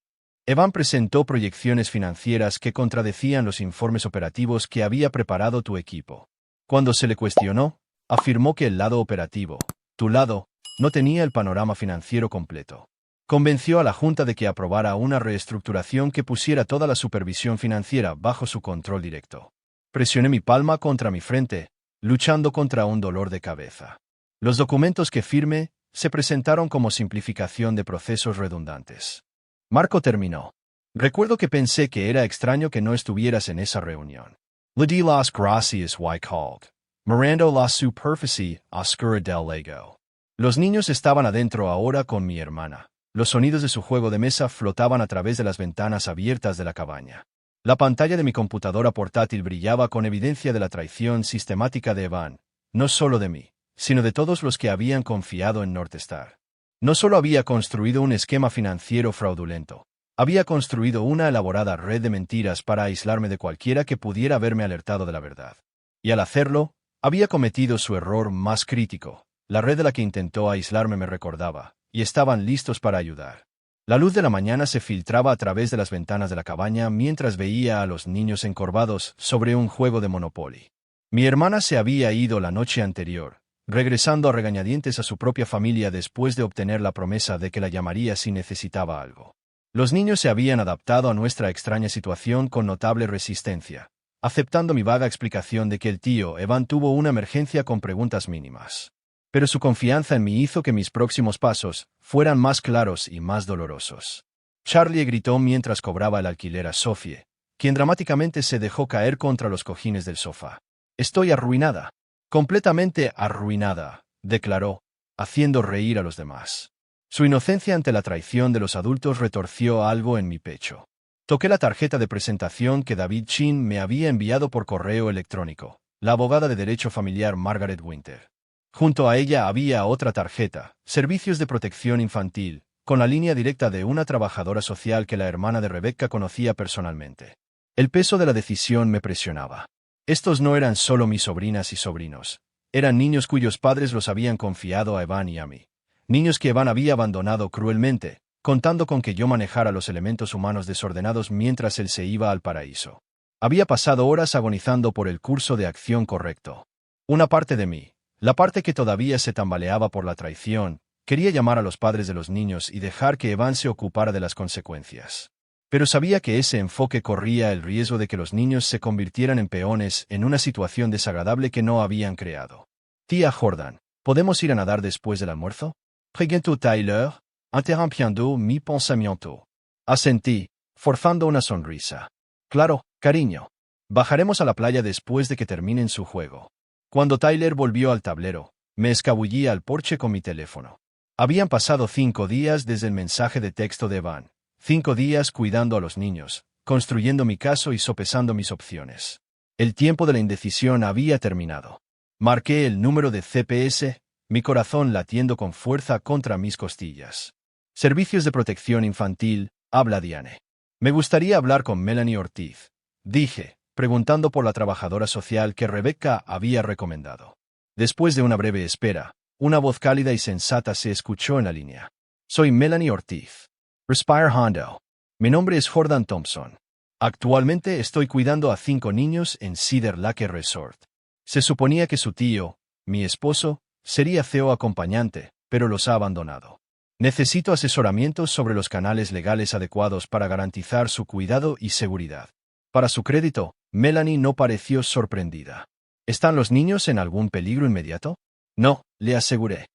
Evan presentó proyecciones financieras que contradecían los informes operativos que había preparado tu equipo. Cuando se le cuestionó, afirmó que el lado operativo, tu lado, no tenía el panorama financiero completo. Convenció a la junta de que aprobara una reestructuración que pusiera toda la supervisión financiera bajo su control directo. Presioné mi palma contra mi frente, luchando contra un dolor de cabeza. Los documentos que firmé se presentaron como simplificación de procesos redundantes. Marco terminó. Recuerdo que pensé que era extraño que no estuvieras en esa reunión. Le di las gracias y called. Mirando la superficie oscura del Lego. Los niños estaban adentro ahora con mi hermana. Los sonidos de su juego de mesa flotaban a través de las ventanas abiertas de la cabaña. La pantalla de mi computadora portátil brillaba con evidencia de la traición sistemática de Evan, no solo de mí, sino de todos los que habían confiado en Northstar. No solo había construido un esquema financiero fraudulento, había construido una elaborada red de mentiras para aislarme de cualquiera que pudiera haberme alertado de la verdad. Y al hacerlo, había cometido su error más crítico. La red de la que intentó aislarme me recordaba, y estaban listos para ayudar. La luz de la mañana se filtraba a través de las ventanas de la cabaña mientras veía a los niños encorvados sobre un juego de Monopoly. Mi hermana se había ido la noche anterior, regresando a regañadientes a su propia familia después de obtener la promesa de que la llamaría si necesitaba algo. Los niños se habían adaptado a nuestra extraña situación con notable resistencia, aceptando mi vaga explicación de que el tío Evan tuvo una emergencia con preguntas mínimas. Pero su confianza en mí hizo que mis próximos pasos fueran más claros y más dolorosos. Charlie gritó mientras cobraba el alquiler a Sophie, quien dramáticamente se dejó caer contra los cojines del sofá. «Estoy arruinada. Completamente arruinada», declaró, haciendo reír a los demás. Su inocencia ante la traición de los adultos retorció algo en mi pecho. Toqué la tarjeta de presentación que David Chin me había enviado por correo electrónico, la abogada de derecho familiar Margaret Winter. Junto a ella había otra tarjeta, Servicios de Protección Infantil, con la línea directa de una trabajadora social que la hermana de Rebecca conocía personalmente. El peso de la decisión me presionaba. Estos no eran solo mis sobrinas y sobrinos. Eran niños cuyos padres los habían confiado a Evan y a mí. Niños que Evan había abandonado cruelmente, contando con que yo manejara los elementos humanos desordenados mientras él se iba al paraíso. Había pasado horas agonizando por el curso de acción correcto. Una parte de mí, la parte que todavía se tambaleaba por la traición, quería llamar a los padres de los niños y dejar que Evan se ocupara de las consecuencias. Pero sabía que ese enfoque corría el riesgo de que los niños se convirtieran en peones en una situación desagradable que no habían creado. «Tía Jordan, ¿podemos ir a nadar después del almuerzo?», preguntó Tyler, interrumpiendo mi pensamiento. Asentí, forzando una sonrisa. «Claro, cariño. Bajaremos a la playa después de que terminen su juego». Cuando Tyler volvió al tablero, me escabullí al porche con mi teléfono. Habían pasado 5 días desde el mensaje de texto de Evan. 5 días cuidando a los niños, construyendo mi caso y sopesando mis opciones. El tiempo de la indecisión había terminado. Marqué el número de CPS, mi corazón latiendo con fuerza contra mis costillas. Servicios de Protección Infantil, habla Diane. Me gustaría hablar con Melanie Ortiz, dije, preguntando por la trabajadora social que Rebecca había recomendado. Después de una breve espera, una voz cálida y sensata se escuchó en la línea. «Soy Melanie Ortiz. Respire Hondo. Mi nombre es Jordan Thompson. Actualmente estoy cuidando a 5 niños en Cedar Lake Resort. Se suponía que su tío, mi esposo, sería CEO acompañante, pero los ha abandonado. Necesito asesoramiento sobre los canales legales adecuados para garantizar su cuidado y seguridad». Para su crédito, Melanie no pareció sorprendida. «¿Están los niños en algún peligro inmediato?». «No», le aseguré.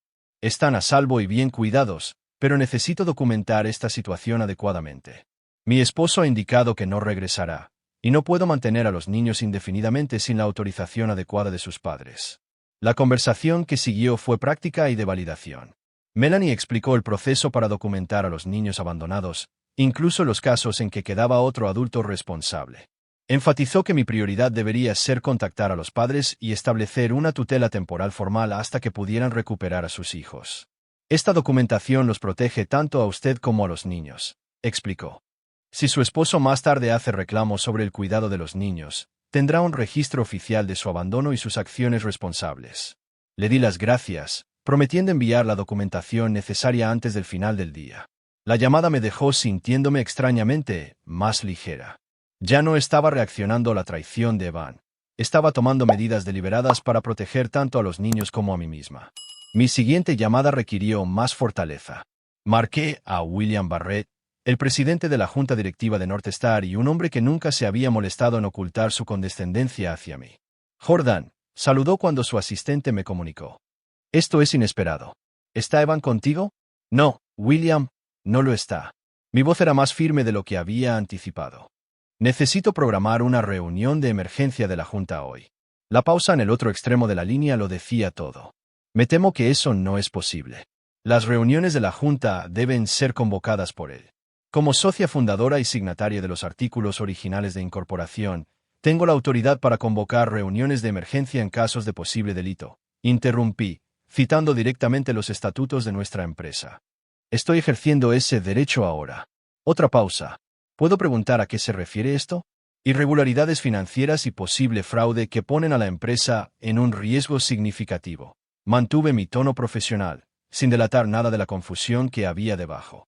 «Están a salvo y bien cuidados, pero necesito documentar esta situación adecuadamente. Mi esposo ha indicado que no regresará, y no puedo mantener a los niños indefinidamente sin la autorización adecuada de sus padres». La conversación que siguió fue práctica y de validación. Melanie explicó el proceso para documentar a los niños abandonados, incluso los casos en que quedaba otro adulto responsable. Enfatizó que mi prioridad debería ser contactar a los padres y establecer una tutela temporal formal hasta que pudieran recuperar a sus hijos. «Esta documentación los protege tanto a usted como a los niños», explicó. «Si su esposo más tarde hace reclamos sobre el cuidado de los niños, tendrá un registro oficial de su abandono y sus acciones responsables». Le di las gracias, prometiendo enviar la documentación necesaria antes del final del día. La llamada me dejó sintiéndome extrañamente más ligera. Ya no estaba reaccionando a la traición de Evan. Estaba tomando medidas deliberadas para proteger tanto a los niños como a mí misma. Mi siguiente llamada requirió más fortaleza. Marqué a William Barrett, el presidente de la junta directiva de North Star y un hombre que nunca se había molestado en ocultar su condescendencia hacia mí. Jordan, saludó cuando su asistente me comunicó. Esto es inesperado. ¿Está Evan contigo? No, William, no lo está. Mi voz era más firme de lo que había anticipado. Necesito programar una reunión de emergencia de la junta hoy. La pausa en el otro extremo de la línea lo decía todo. Me temo que eso no es posible. Las reuniones de la junta deben ser convocadas por él. Como socia fundadora y signataria de los artículos originales de incorporación, tengo la autoridad para convocar reuniones de emergencia en casos de posible delito. Interrumpí, citando directamente los estatutos de nuestra empresa. Estoy ejerciendo ese derecho ahora. Otra pausa. ¿Puedo preguntar a qué se refiere esto? Irregularidades financieras y posible fraude que ponen a la empresa en un riesgo significativo. Mantuve mi tono profesional, sin delatar nada de la confusión que había debajo.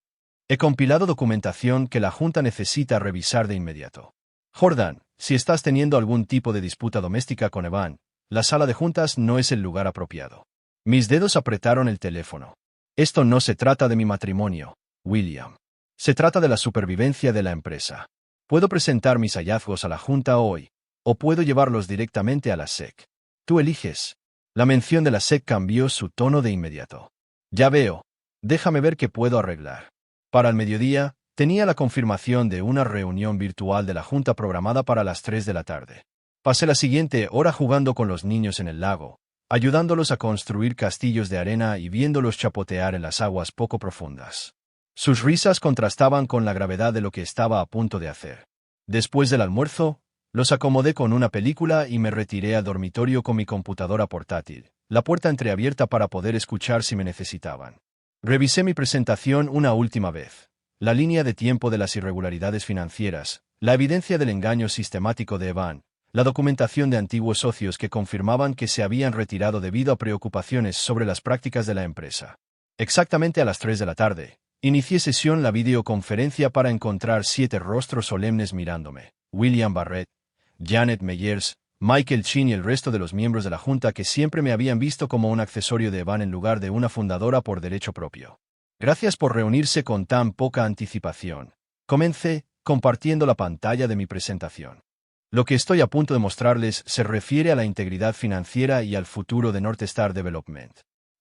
He compilado documentación que la Junta necesita revisar de inmediato. Jordan, si estás teniendo algún tipo de disputa doméstica con Evan, la sala de juntas no es el lugar apropiado. Mis dedos apretaron el teléfono. Esto no se trata de mi matrimonio, William. Se trata de la supervivencia de la empresa. Puedo presentar mis hallazgos a la Junta hoy, o puedo llevarlos directamente a la SEC. Tú eliges. La mención de la SEC cambió su tono de inmediato. Ya veo. Déjame ver qué puedo arreglar. Para el mediodía, tenía la confirmación de una reunión virtual de la Junta programada para las 3 de la tarde. Pasé la siguiente hora jugando con los niños en el lago, ayudándolos a construir castillos de arena y viéndolos chapotear en las aguas poco profundas. Sus risas contrastaban con la gravedad de lo que estaba a punto de hacer. Después del almuerzo, los acomodé con una película y me retiré al dormitorio con mi computadora portátil, la puerta entreabierta para poder escuchar si me necesitaban. Revisé mi presentación una última vez. La línea de tiempo de las irregularidades financieras, la evidencia del engaño sistemático de Evan, la documentación de antiguos socios que confirmaban que se habían retirado debido a preocupaciones sobre las prácticas de la empresa. Exactamente a las 3 de la tarde, inicié sesión la videoconferencia para encontrar 7 rostros solemnes mirándome: William Barrett, Janet Meyers, Michael Chin y el resto de los miembros de la Junta que siempre me habían visto como un accesorio de Evan en lugar de una fundadora por derecho propio. Gracias por reunirse con tan poca anticipación. Comencé, compartiendo la pantalla de mi presentación. Lo que estoy a punto de mostrarles se refiere a la integridad financiera y al futuro de North Star Development.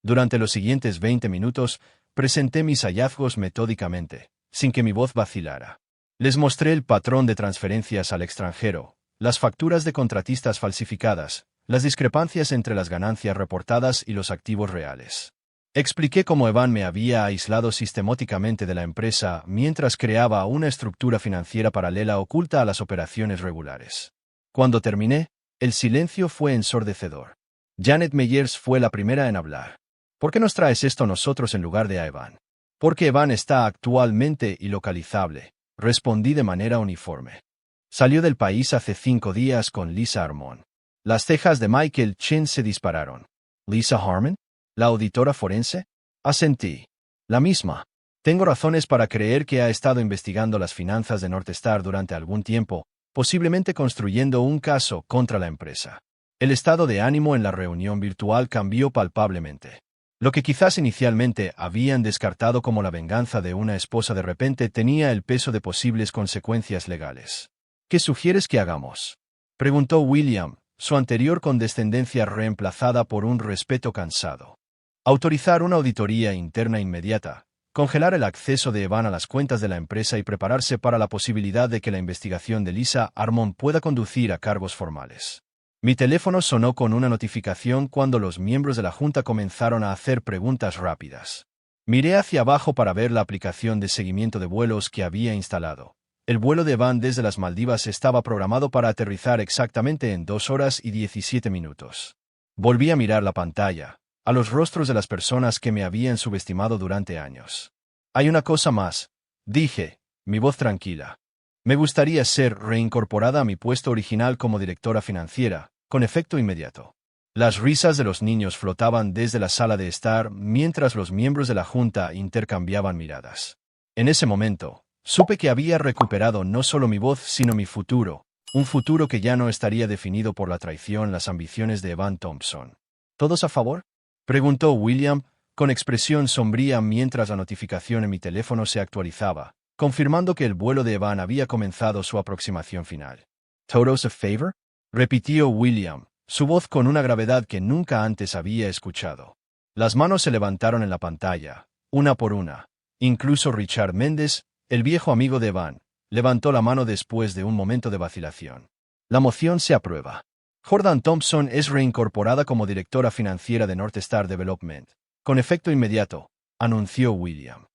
Durante los siguientes 20 minutos, presenté mis hallazgos metódicamente, sin que mi voz vacilara. Les mostré el patrón de transferencias al extranjero, las facturas de contratistas falsificadas, las discrepancias entre las ganancias reportadas y los activos reales. Expliqué cómo Evan me había aislado sistemáticamente de la empresa mientras creaba una estructura financiera paralela oculta a las operaciones regulares. Cuando terminé, el silencio fue ensordecedor. Janet Meyers fue la primera en hablar. ¿Por qué nos traes esto a nosotros en lugar de a Evan? Porque Evan está actualmente ilocalizable, respondí de manera uniforme. Salió del país hace 5 días con Lisa Harmon. Las cejas de Michael Chin se dispararon. ¿Lisa Harmon? ¿La auditora forense? Asentí. La misma. Tengo razones para creer que ha estado investigando las finanzas de North Star durante algún tiempo, posiblemente construyendo un caso contra la empresa. El estado de ánimo en la reunión virtual cambió palpablemente. Lo que quizás inicialmente habían descartado como la venganza de una esposa de repente tenía el peso de posibles consecuencias legales. ¿Qué sugieres que hagamos?, preguntó William, su anterior condescendencia reemplazada por un respeto cansado. Autorizar una auditoría interna inmediata, congelar el acceso de Evan a las cuentas de la empresa y prepararse para la posibilidad de que la investigación de Lisa Harmon pueda conducir a cargos formales. Mi teléfono sonó con una notificación cuando los miembros de la Junta comenzaron a hacer preguntas rápidas. Miré hacia abajo para ver la aplicación de seguimiento de vuelos que había instalado. El vuelo de Evan desde las Maldivas estaba programado para aterrizar exactamente en 2 horas y 17 minutos. Volví a mirar la pantalla, a los rostros de las personas que me habían subestimado durante años. Hay una cosa más, dije, mi voz tranquila. Me gustaría ser reincorporada a mi puesto original como directora financiera, con efecto inmediato. Las risas de los niños flotaban desde la sala de estar mientras los miembros de la junta intercambiaban miradas. En ese momento, supe que había recuperado no solo mi voz sino mi futuro, un futuro que ya no estaría definido por la traición, las ambiciones de Evan Thompson. ¿Todos a favor?, preguntó William, con expresión sombría mientras la notificación en mi teléfono se actualizaba, confirmando que el vuelo de Evan había comenzado su aproximación final. ¿Todos a favor?, repitió William, su voz con una gravedad que nunca antes había escuchado. Las manos se levantaron en la pantalla, una por una. Incluso Richard Méndez, el viejo amigo de Evan, levantó la mano después de un momento de vacilación. La moción se aprueba. Jordan Thompson es reincorporada como directora financiera de North Star Development, con efecto inmediato, anunció William.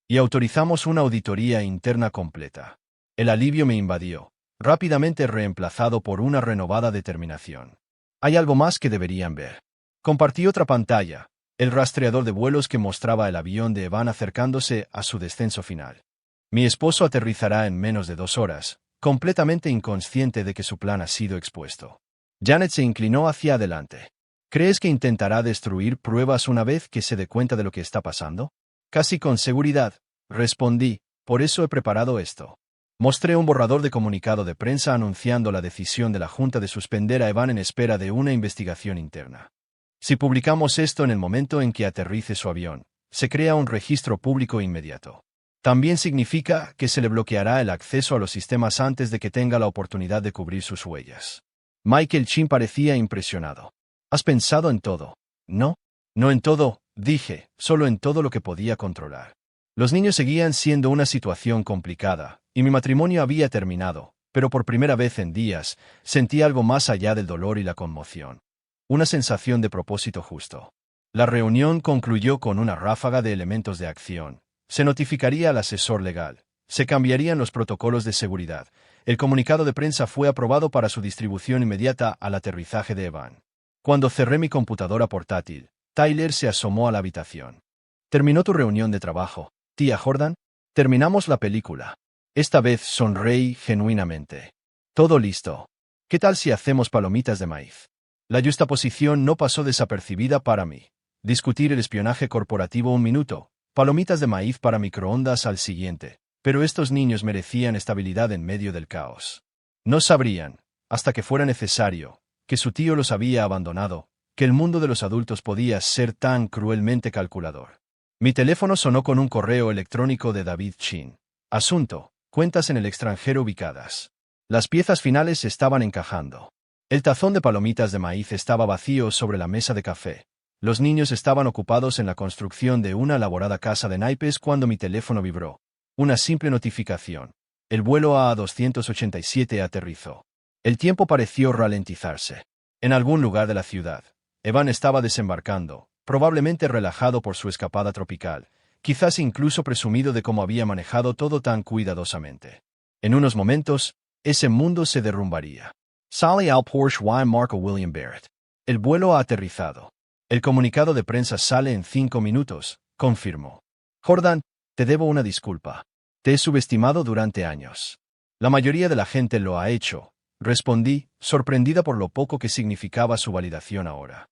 Y autorizamos una auditoría interna completa. El alivio me invadió, rápidamente reemplazado por una renovada determinación. Hay algo más que deberían ver. Compartí otra pantalla, el rastreador de vuelos que mostraba el avión de Evan acercándose a su descenso final. Mi esposo aterrizará en menos de 2 horas, completamente inconsciente de que su plan ha sido expuesto. Janet se inclinó hacia adelante. ¿Crees que intentará destruir pruebas una vez que se dé cuenta de lo que está pasando? Casi con seguridad, respondí, por eso he preparado esto. Mostré un borrador de comunicado de prensa anunciando la decisión de la Junta de suspender a Evan en espera de una investigación interna. Si publicamos esto en el momento en que aterrice su avión, se crea un registro público inmediato. También significa que se le bloqueará el acceso a los sistemas antes de que tenga la oportunidad de cubrir sus huellas. Michael Chin parecía impresionado. ¿Has pensado en todo? No. No en todo, dije, solo en todo lo que podía controlar. Los niños seguían siendo una situación complicada, y mi matrimonio había terminado, pero por primera vez en días, sentí algo más allá del dolor y la conmoción. Una sensación de propósito justo. La reunión concluyó con una ráfaga de elementos de acción. Se notificaría al asesor legal. Se cambiarían los protocolos de seguridad. El comunicado de prensa fue aprobado para su distribución inmediata al aterrizaje de Evan. Cuando cerré mi computadora portátil, Tyler se asomó a la habitación. ¿Terminó tu reunión de trabajo, tía Jordan? Terminamos la película. Esta vez sonreí genuinamente. Todo listo. ¿Qué tal si hacemos palomitas de maíz? La yuxtaposición no pasó desapercibida para mí. Discutir el espionaje corporativo 1 minuto, palomitas de maíz para microondas al siguiente. Pero estos niños merecían estabilidad en medio del caos. No sabrían, hasta que fuera necesario, que su tío los había abandonado, que el mundo de los adultos podía ser tan cruelmente calculador. Mi teléfono sonó con un correo electrónico de David Chin. Asunto: cuentas en el extranjero ubicadas. Las piezas finales estaban encajando. El tazón de palomitas de maíz estaba vacío sobre la mesa de café. Los niños estaban ocupados en la construcción de una elaborada casa de naipes cuando mi teléfono vibró. Una simple notificación. El vuelo AA-287 aterrizó. El tiempo pareció ralentizarse. En algún lugar de la ciudad, Evan estaba desembarcando, probablemente relajado por su escapada tropical, quizás incluso presumido de cómo había manejado todo tan cuidadosamente. En unos momentos, ese mundo se derrumbaría. Sally al Porsche Y marca William Barrett. El vuelo ha aterrizado. El comunicado de prensa sale en 5 minutos, confirmó. Jordan, te debo una disculpa. Te he subestimado durante años. La mayoría de la gente lo ha hecho, respondí, sorprendida por lo poco que significaba su validación ahora.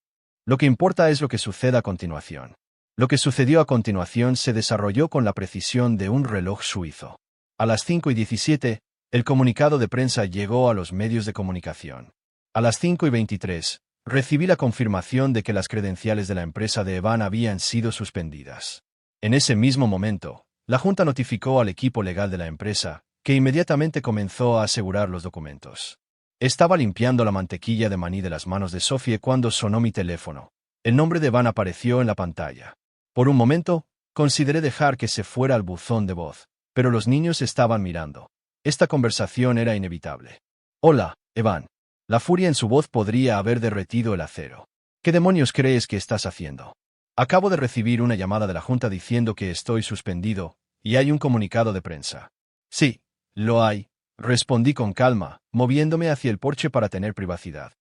Lo que importa es lo que suceda a continuación. Lo que sucedió a continuación se desarrolló con la precisión de un reloj suizo. A las 5:17, el comunicado de prensa llegó a los medios de comunicación. A las 5:23, recibí la confirmación de que las credenciales de la empresa de Evan habían sido suspendidas. En ese mismo momento, la Junta notificó al equipo legal de la empresa, que inmediatamente comenzó a asegurar los documentos. Estaba limpiando la mantequilla de maní de las manos de Sophie cuando sonó mi teléfono. El nombre de Evan apareció en la pantalla. Por un momento, consideré dejar que se fuera al buzón de voz, pero los niños estaban mirando. Esta conversación era inevitable. Hola, Evan. La furia en su voz podría haber derretido el acero. ¿Qué demonios crees que estás haciendo? Acabo de recibir una llamada de la Junta diciendo que estoy suspendido, y hay un comunicado de prensa. Sí, lo hay, respondí con calma, moviéndome hacia el porche para tener privacidad.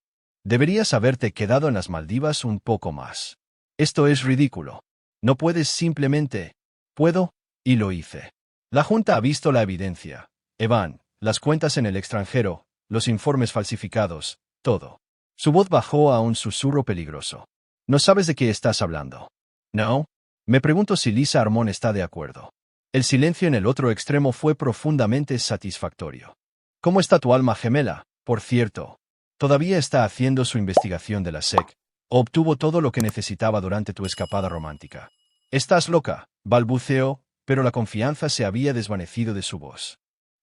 Deberías haberte quedado en las Maldivas un poco más. Esto es ridículo. No puedes simplemente... Puedo, y lo hice. La Junta ha visto la evidencia. Evan, las cuentas en el extranjero, los informes falsificados, todo. Su voz bajó a un susurro peligroso. ¿No sabes de qué estás hablando? ¿No? Me pregunto si Lisa Armón está de acuerdo. El silencio en el otro extremo fue profundamente satisfactorio. ¿Cómo está tu alma gemela, por cierto? Todavía está haciendo su investigación de la SEC. Obtuvo todo lo que necesitaba durante tu escapada romántica. Estás loca, balbuceó, pero la confianza se había desvanecido de su voz.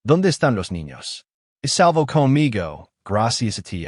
¿Dónde están los niños? Salvo conmigo, gracias a ti.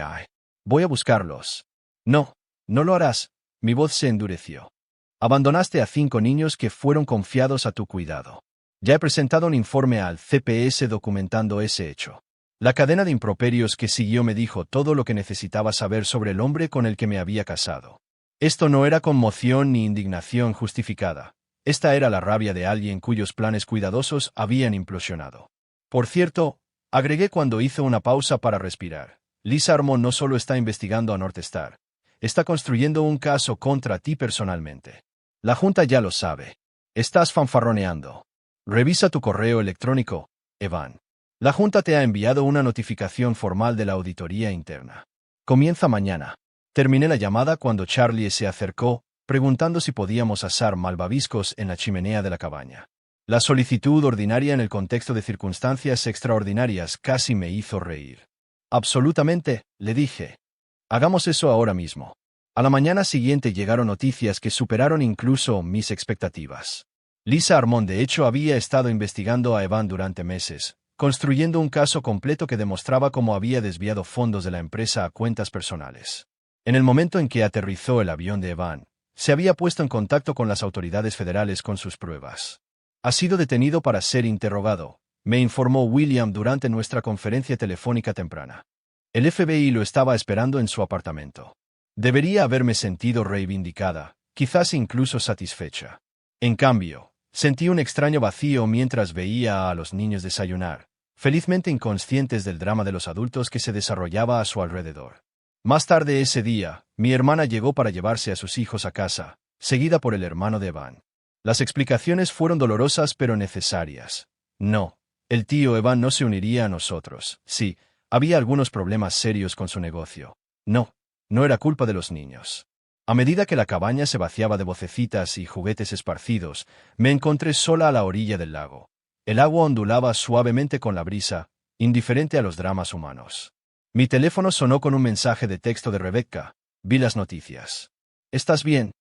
Voy a buscarlos. No, no lo harás. Mi voz se endureció. Abandonaste a 5 niños que fueron confiados a tu cuidado. Ya he presentado un informe al CPS documentando ese hecho. La cadena de improperios que siguió me dijo todo lo que necesitaba saber sobre el hombre con el que me había casado. Esto no era conmoción ni indignación justificada. Esta era la rabia de alguien cuyos planes cuidadosos habían implosionado. Por cierto, agregué cuando hizo una pausa para respirar, Lisa Armón no solo está investigando a Northstar, está construyendo un caso contra ti personalmente. La Junta ya lo sabe. Estás fanfarroneando. Revisa tu correo electrónico, Evan. La Junta te ha enviado una notificación formal de la auditoría interna. Comienza mañana. Terminé la llamada cuando Charlie se acercó, preguntando si podíamos asar malvaviscos en la chimenea de la cabaña. La solicitud ordinaria en el contexto de circunstancias extraordinarias casi me hizo reír. Absolutamente, le dije. Hagamos eso ahora mismo. A la mañana siguiente llegaron noticias que superaron incluso mis expectativas. Lisa Armón de hecho había estado investigando a Evan durante meses, construyendo un caso completo que demostraba cómo había desviado fondos de la empresa a cuentas personales. En el momento en que aterrizó el avión de Evan, se había puesto en contacto con las autoridades federales con sus pruebas. Ha sido detenido para ser interrogado, me informó William durante nuestra conferencia telefónica temprana. El FBI lo estaba esperando en su apartamento. Debería haberme sentido reivindicada, quizás incluso satisfecha. En cambio, sentí un extraño vacío mientras veía a los niños desayunar, felizmente inconscientes del drama de los adultos que se desarrollaba a su alrededor. Más tarde ese día, mi hermana llegó para llevarse a sus hijos a casa, seguida por el hermano de Evan. Las explicaciones fueron dolorosas pero necesarias. No, el tío Evan no se uniría a nosotros. Sí, había algunos problemas serios con su negocio. No, no era culpa de los niños. A medida que la cabaña se vaciaba de vocecitas y juguetes esparcidos, me encontré sola a la orilla del lago. El agua ondulaba suavemente con la brisa, indiferente a los dramas humanos. Mi teléfono sonó con un mensaje de texto de Rebecca. Vi las noticias. ¿Estás bien?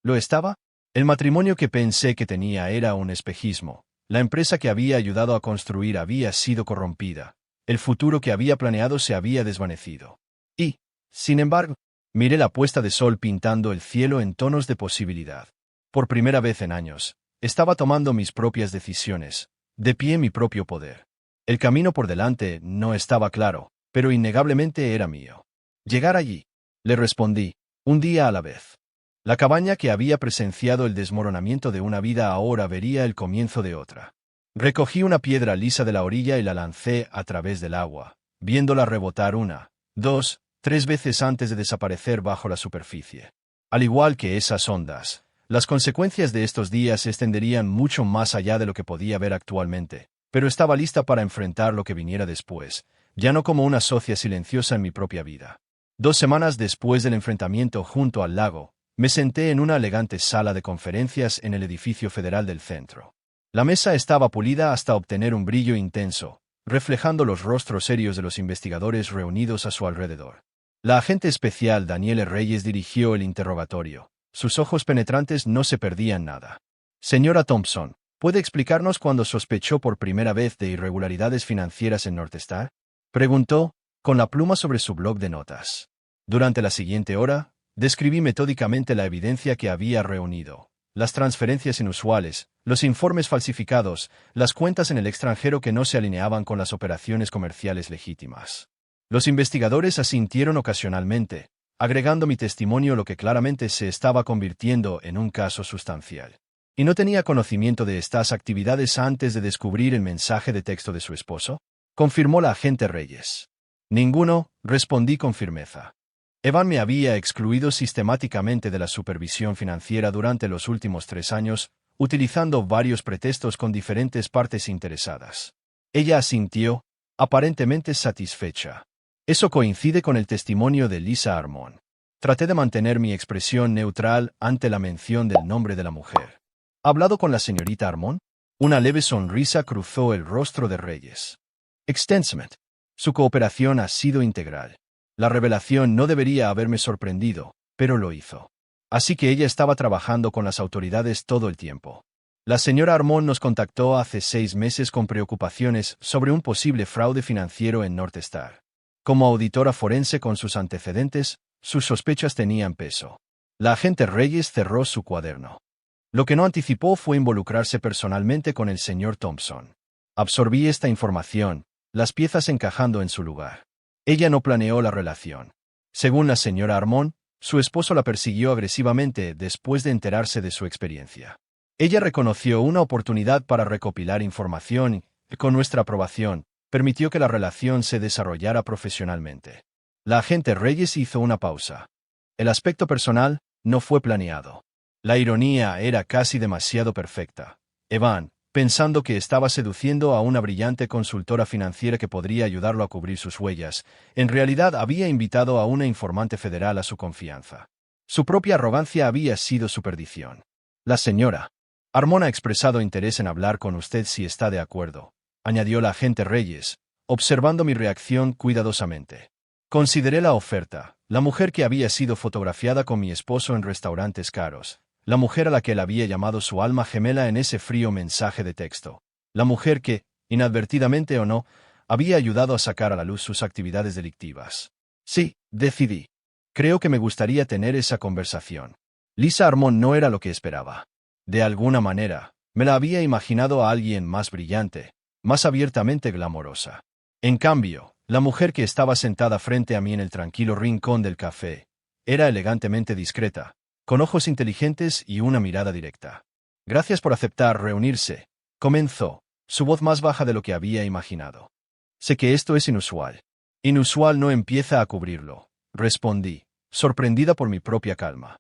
¿Lo estaba? El matrimonio que pensé que tenía era un espejismo. La empresa que había ayudado a construir había sido corrompida. El futuro que había planeado se había desvanecido. Y, sin embargo, miré la puesta de sol pintando el cielo en tonos de posibilidad. Por primera vez en años, estaba tomando mis propias decisiones, de pie en mi propio poder. El camino por delante no estaba claro, pero innegablemente era mío. Llegar allí, le respondí, un día a la vez. La cabaña que había presenciado el desmoronamiento de una vida ahora vería el comienzo de otra. Recogí una piedra lisa de la orilla y la lancé a través del agua, viéndola rebotar 1, 2, 3 veces antes de desaparecer bajo la superficie. Al igual que esas ondas, las consecuencias de estos días se extenderían mucho más allá de lo que podía ver actualmente, pero estaba lista para enfrentar lo que viniera después, ya no como una socia silenciosa en mi propia vida. 2 semanas después del enfrentamiento junto al lago, me senté en una elegante sala de conferencias en el edificio federal del centro. La mesa estaba pulida hasta obtener un brillo intenso, reflejando los rostros serios de los investigadores reunidos a su alrededor. La agente especial Danielle Reyes dirigió el interrogatorio. Sus ojos penetrantes no se perdían nada. Señora Thompson, ¿puede explicarnos cuándo sospechó por primera vez de irregularidades financieras en Northstar? Preguntó, con la pluma sobre su bloc de notas. Durante la siguiente hora, describí metódicamente la evidencia que había reunido, las transferencias inusuales, los informes falsificados, las cuentas en el extranjero que no se alineaban con las operaciones comerciales legítimas. Los investigadores asintieron ocasionalmente, agregando mi testimonio lo que claramente se estaba convirtiendo en un caso sustancial. ¿Y no tenía conocimiento de estas actividades antes de descubrir el mensaje de texto de su esposo? Confirmó la agente Reyes. Ninguno, respondí con firmeza. Evan me había excluido sistemáticamente de la supervisión financiera durante los últimos 3 años, utilizando varios pretextos con diferentes partes interesadas. Ella asintió, aparentemente satisfecha. Eso coincide con el testimonio de Lisa Armon. Traté de mantener mi expresión neutral ante la mención del nombre de la mujer. ¿Ha hablado con la señorita Armon? Una leve sonrisa cruzó el rostro de Reyes. Extensamente. Su cooperación ha sido integral. La revelación no debería haberme sorprendido, pero lo hizo. Así que ella estaba trabajando con las autoridades todo el tiempo. La señora Armon nos contactó hace 6 meses con preocupaciones sobre un posible fraude financiero en North Star. Como auditora forense con sus antecedentes, sus sospechas tenían peso. La agente Reyes cerró su cuaderno. Lo que no anticipó fue involucrarse personalmente con el señor Thompson. Absorbí esta información, las piezas encajando en su lugar. Ella no planeó la relación. Según la señora Armon, su esposo la persiguió agresivamente después de enterarse de su experiencia. Ella reconoció una oportunidad para recopilar información y, con nuestra aprobación, permitió que la relación se desarrollara profesionalmente. La agente Reyes hizo una pausa. El aspecto personal no fue planeado. La ironía era casi demasiado perfecta. Evan, pensando que estaba seduciendo a una brillante consultora financiera que podría ayudarlo a cubrir sus huellas, en realidad había invitado a una informante federal a su confianza. Su propia arrogancia había sido su perdición. La señora Armon ha expresado interés en hablar con usted si está de acuerdo, añadió la agente Reyes, observando mi reacción cuidadosamente. Consideré la oferta, la mujer que había sido fotografiada con mi esposo en restaurantes caros, la mujer a la que él había llamado su alma gemela en ese frío mensaje de texto, la mujer que, inadvertidamente o no, había ayudado a sacar a la luz sus actividades delictivas. Sí, decidí. Creo que me gustaría tener esa conversación. Lisa Armon no era lo que esperaba. De alguna manera, me la había imaginado a alguien más brillante, más abiertamente glamorosa. En cambio, la mujer que estaba sentada frente a mí en el tranquilo rincón del café era elegantemente discreta, con ojos inteligentes y una mirada directa. Gracias por aceptar reunirse, comenzó, su voz más baja de lo que había imaginado. Sé que esto es inusual. Inusual no empieza a cubrirlo, respondí, sorprendida por mi propia calma.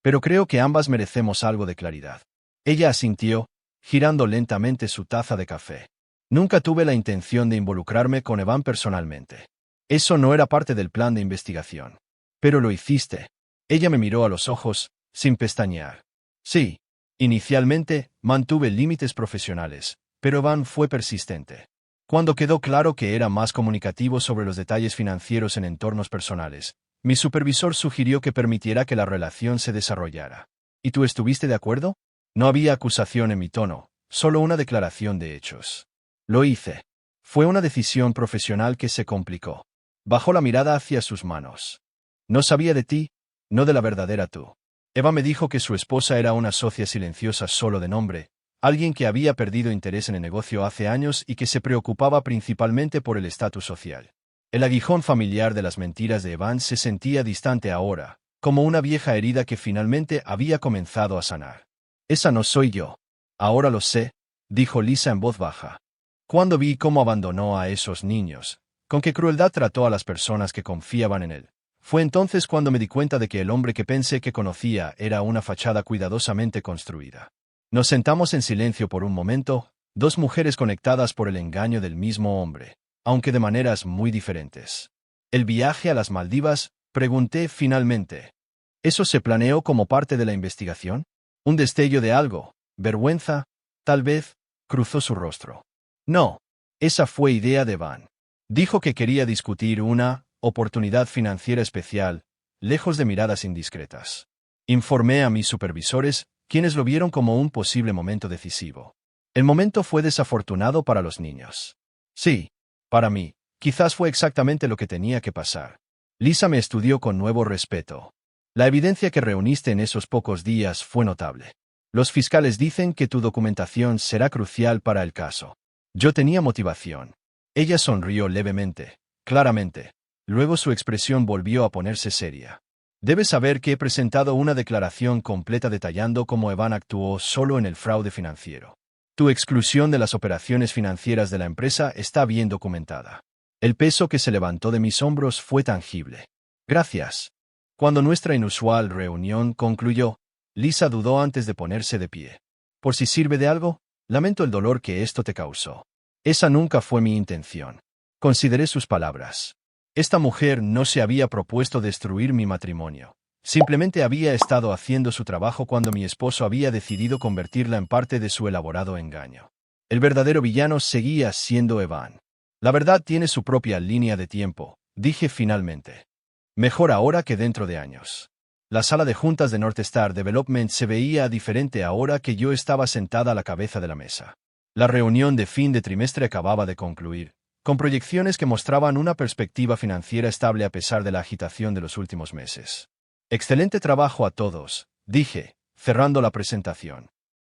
Pero creo que ambas merecemos algo de claridad. Ella asintió, girando lentamente su taza de café. Nunca tuve la intención de involucrarme con Evan personalmente. Eso no era parte del plan de investigación. Pero lo hiciste. Ella me miró a los ojos, sin pestañear. Sí. Inicialmente, mantuve límites profesionales, pero Evan fue persistente. Cuando quedó claro que era más comunicativo sobre los detalles financieros en entornos personales, mi supervisor sugirió que permitiera que la relación se desarrollara. ¿Y tú estuviste de acuerdo? No había acusación en mi tono, solo una declaración de hechos. Lo hice. Fue una decisión profesional que se complicó. Bajó la mirada hacia sus manos. No sabía de ti, no de la verdadera tú. Eva me dijo que su esposa era una socia silenciosa solo de nombre, alguien que había perdido interés en el negocio hace años y que se preocupaba principalmente por el estatus social. El aguijón familiar de las mentiras de Evan se sentía distante ahora, como una vieja herida que finalmente había comenzado a sanar. Esa no soy yo. Ahora lo sé, dijo Lisa en voz baja. Cuando vi cómo abandonó a esos niños, con qué crueldad trató a las personas que confiaban en él, fue entonces cuando me di cuenta de que el hombre que pensé que conocía era una fachada cuidadosamente construida. Nos sentamos en silencio por un momento, dos mujeres conectadas por el engaño del mismo hombre, aunque de maneras muy diferentes. ¿El viaje a las Maldivas? Pregunté finalmente. ¿Eso se planeó como parte de la investigación? ¿Un destello de algo? ¿Vergüenza? Tal vez, cruzó su rostro. No. Esa fue idea de Van. Dijo que quería discutir una oportunidad financiera especial, lejos de miradas indiscretas. Informé a mis supervisores, quienes lo vieron como un posible momento decisivo. El momento fue desafortunado para los niños. Sí, para mí, quizás fue exactamente lo que tenía que pasar. Lisa me estudió con nuevo respeto. La evidencia que reuniste en esos pocos días fue notable. Los fiscales dicen que tu documentación será crucial para el caso. Yo tenía motivación. Ella sonrió levemente, claramente. Luego su expresión volvió a ponerse seria. Debes saber que he presentado una declaración completa detallando cómo Evan actuó solo en el fraude financiero. Tu exclusión de las operaciones financieras de la empresa está bien documentada. El peso que se levantó de mis hombros fue tangible. Gracias. Cuando nuestra inusual reunión concluyó, Lisa dudó antes de ponerse de pie. Por si sirve de algo, lamento el dolor que esto te causó. Esa nunca fue mi intención. Consideré sus palabras. Esta mujer no se había propuesto destruir mi matrimonio. Simplemente había estado haciendo su trabajo cuando mi esposo había decidido convertirla en parte de su elaborado engaño. El verdadero villano seguía siendo Evan. La verdad tiene su propia línea de tiempo, dije finalmente. Mejor ahora que dentro de años. La sala de juntas de North Star Development se veía diferente ahora que yo estaba sentada a la cabeza de la mesa. La reunión de fin de trimestre acababa de concluir, con proyecciones que mostraban una perspectiva financiera estable a pesar de la agitación de los últimos meses. Excelente trabajo a todos, dije, cerrando la presentación.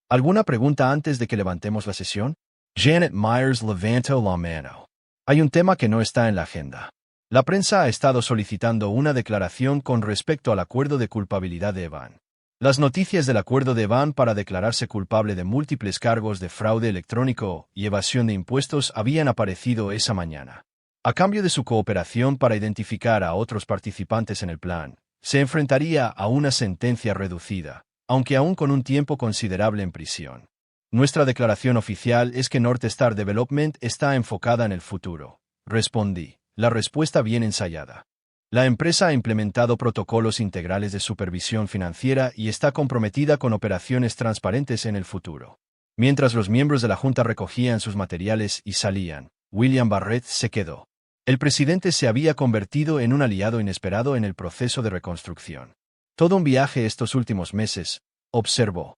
¿Alguna pregunta antes de que levantemos la sesión? Janet Myers levantó la mano. Hay un tema que no está en la agenda. La prensa ha estado solicitando una declaración con respecto al acuerdo de culpabilidad de Evan. Las noticias del acuerdo de Evan para declararse culpable de múltiples cargos de fraude electrónico y evasión de impuestos habían aparecido esa mañana. A cambio de su cooperación para identificar a otros participantes en el plan, se enfrentaría a una sentencia reducida, aunque aún con un tiempo considerable en prisión. Nuestra declaración oficial es que North Star Development está enfocada en el futuro, respondí, la respuesta bien ensayada. La empresa ha implementado protocolos integrales de supervisión financiera y está comprometida con operaciones transparentes en el futuro. Mientras los miembros de la Junta recogían sus materiales y salían, William Barrett se quedó. El presidente se había convertido en un aliado inesperado en el proceso de reconstrucción. Todo un viaje estos últimos meses, observó.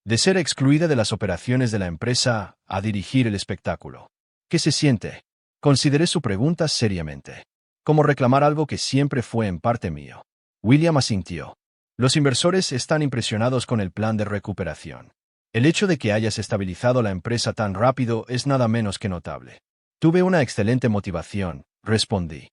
De ser excluida de las operaciones de la empresa a dirigir el espectáculo. ¿Qué se siente? Consideré su pregunta seriamente. Como reclamar algo que siempre fue en parte mío. William asintió. Los inversores están impresionados con el plan de recuperación. El hecho de que hayas estabilizado la empresa tan rápido es nada menos que notable. Tuve una excelente motivación, respondí.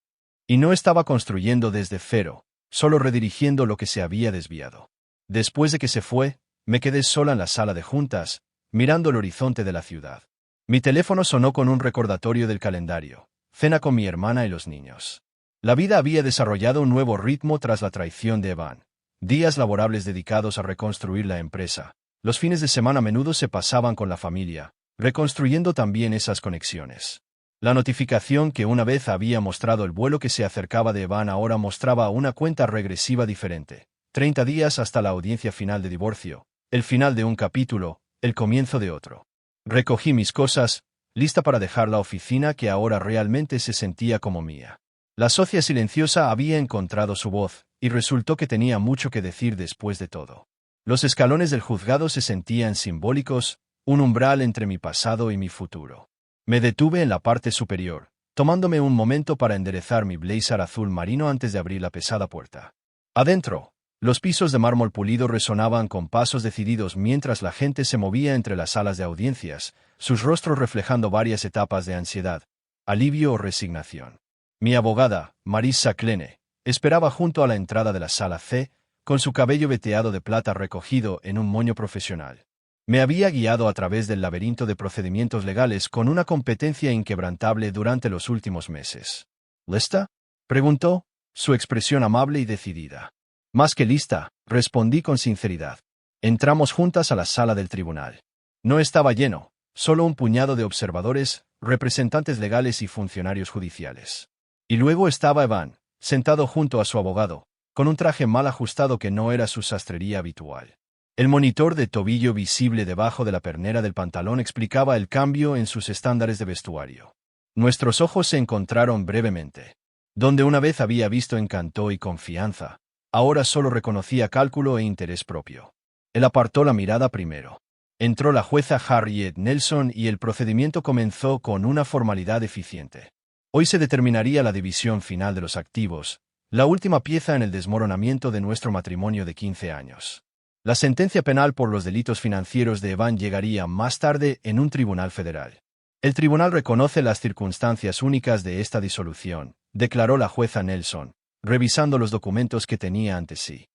Y no estaba construyendo desde cero, solo redirigiendo lo que se había desviado. Después de que se fue, me quedé sola en la sala de juntas, mirando el horizonte de la ciudad. Mi teléfono sonó con un recordatorio del calendario, cena con mi hermana y los niños. La vida había desarrollado un nuevo ritmo tras la traición de Evan. Días laborables dedicados a reconstruir la empresa. Los fines de semana a menudo se pasaban con la familia, reconstruyendo también esas conexiones. La notificación que una vez había mostrado el vuelo que se acercaba de Evan ahora mostraba una cuenta regresiva diferente. 30 días hasta la audiencia final de divorcio, el final de un capítulo, el comienzo de otro. Recogí mis cosas, lista para dejar la oficina que ahora realmente se sentía como mía. La socia silenciosa había encontrado su voz, y resultó que tenía mucho que decir después de todo. Los escalones del juzgado se sentían simbólicos, un umbral entre mi pasado y mi futuro. Me detuve en la parte superior, tomándome un momento para enderezar mi blazer azul marino antes de abrir la pesada puerta. Adentro, los pisos de mármol pulido resonaban con pasos decididos mientras la gente se movía entre las salas de audiencias, sus rostros reflejando varias etapas de ansiedad, alivio o resignación. Mi abogada, Marissa Klene, esperaba junto a la entrada de la sala C, con su cabello veteado de plata recogido en un moño profesional. Me había guiado a través del laberinto de procedimientos legales con una competencia inquebrantable durante los últimos meses. ¿Lista?, preguntó, su expresión amable y decidida. Más que lista, respondí con sinceridad. Entramos juntas a la sala del tribunal. No estaba lleno, solo un puñado de observadores, representantes legales y funcionarios judiciales. Y luego estaba Evan, sentado junto a su abogado, con un traje mal ajustado que no era su sastrería habitual. El monitor de tobillo visible debajo de la pernera del pantalón explicaba el cambio en sus estándares de vestuario. Nuestros ojos se encontraron brevemente. Donde una vez había visto encanto y confianza, ahora solo reconocía cálculo e interés propio. Él apartó la mirada primero. Entró la jueza Harriet Nelson y el procedimiento comenzó con una formalidad eficiente. Hoy se determinaría la división final de los activos, la última pieza en el desmoronamiento de nuestro matrimonio de 15 años. La sentencia penal por los delitos financieros de Evan llegaría más tarde en un tribunal federal. El tribunal reconoce las circunstancias únicas de esta disolución, declaró la jueza Nelson, revisando los documentos que tenía ante sí.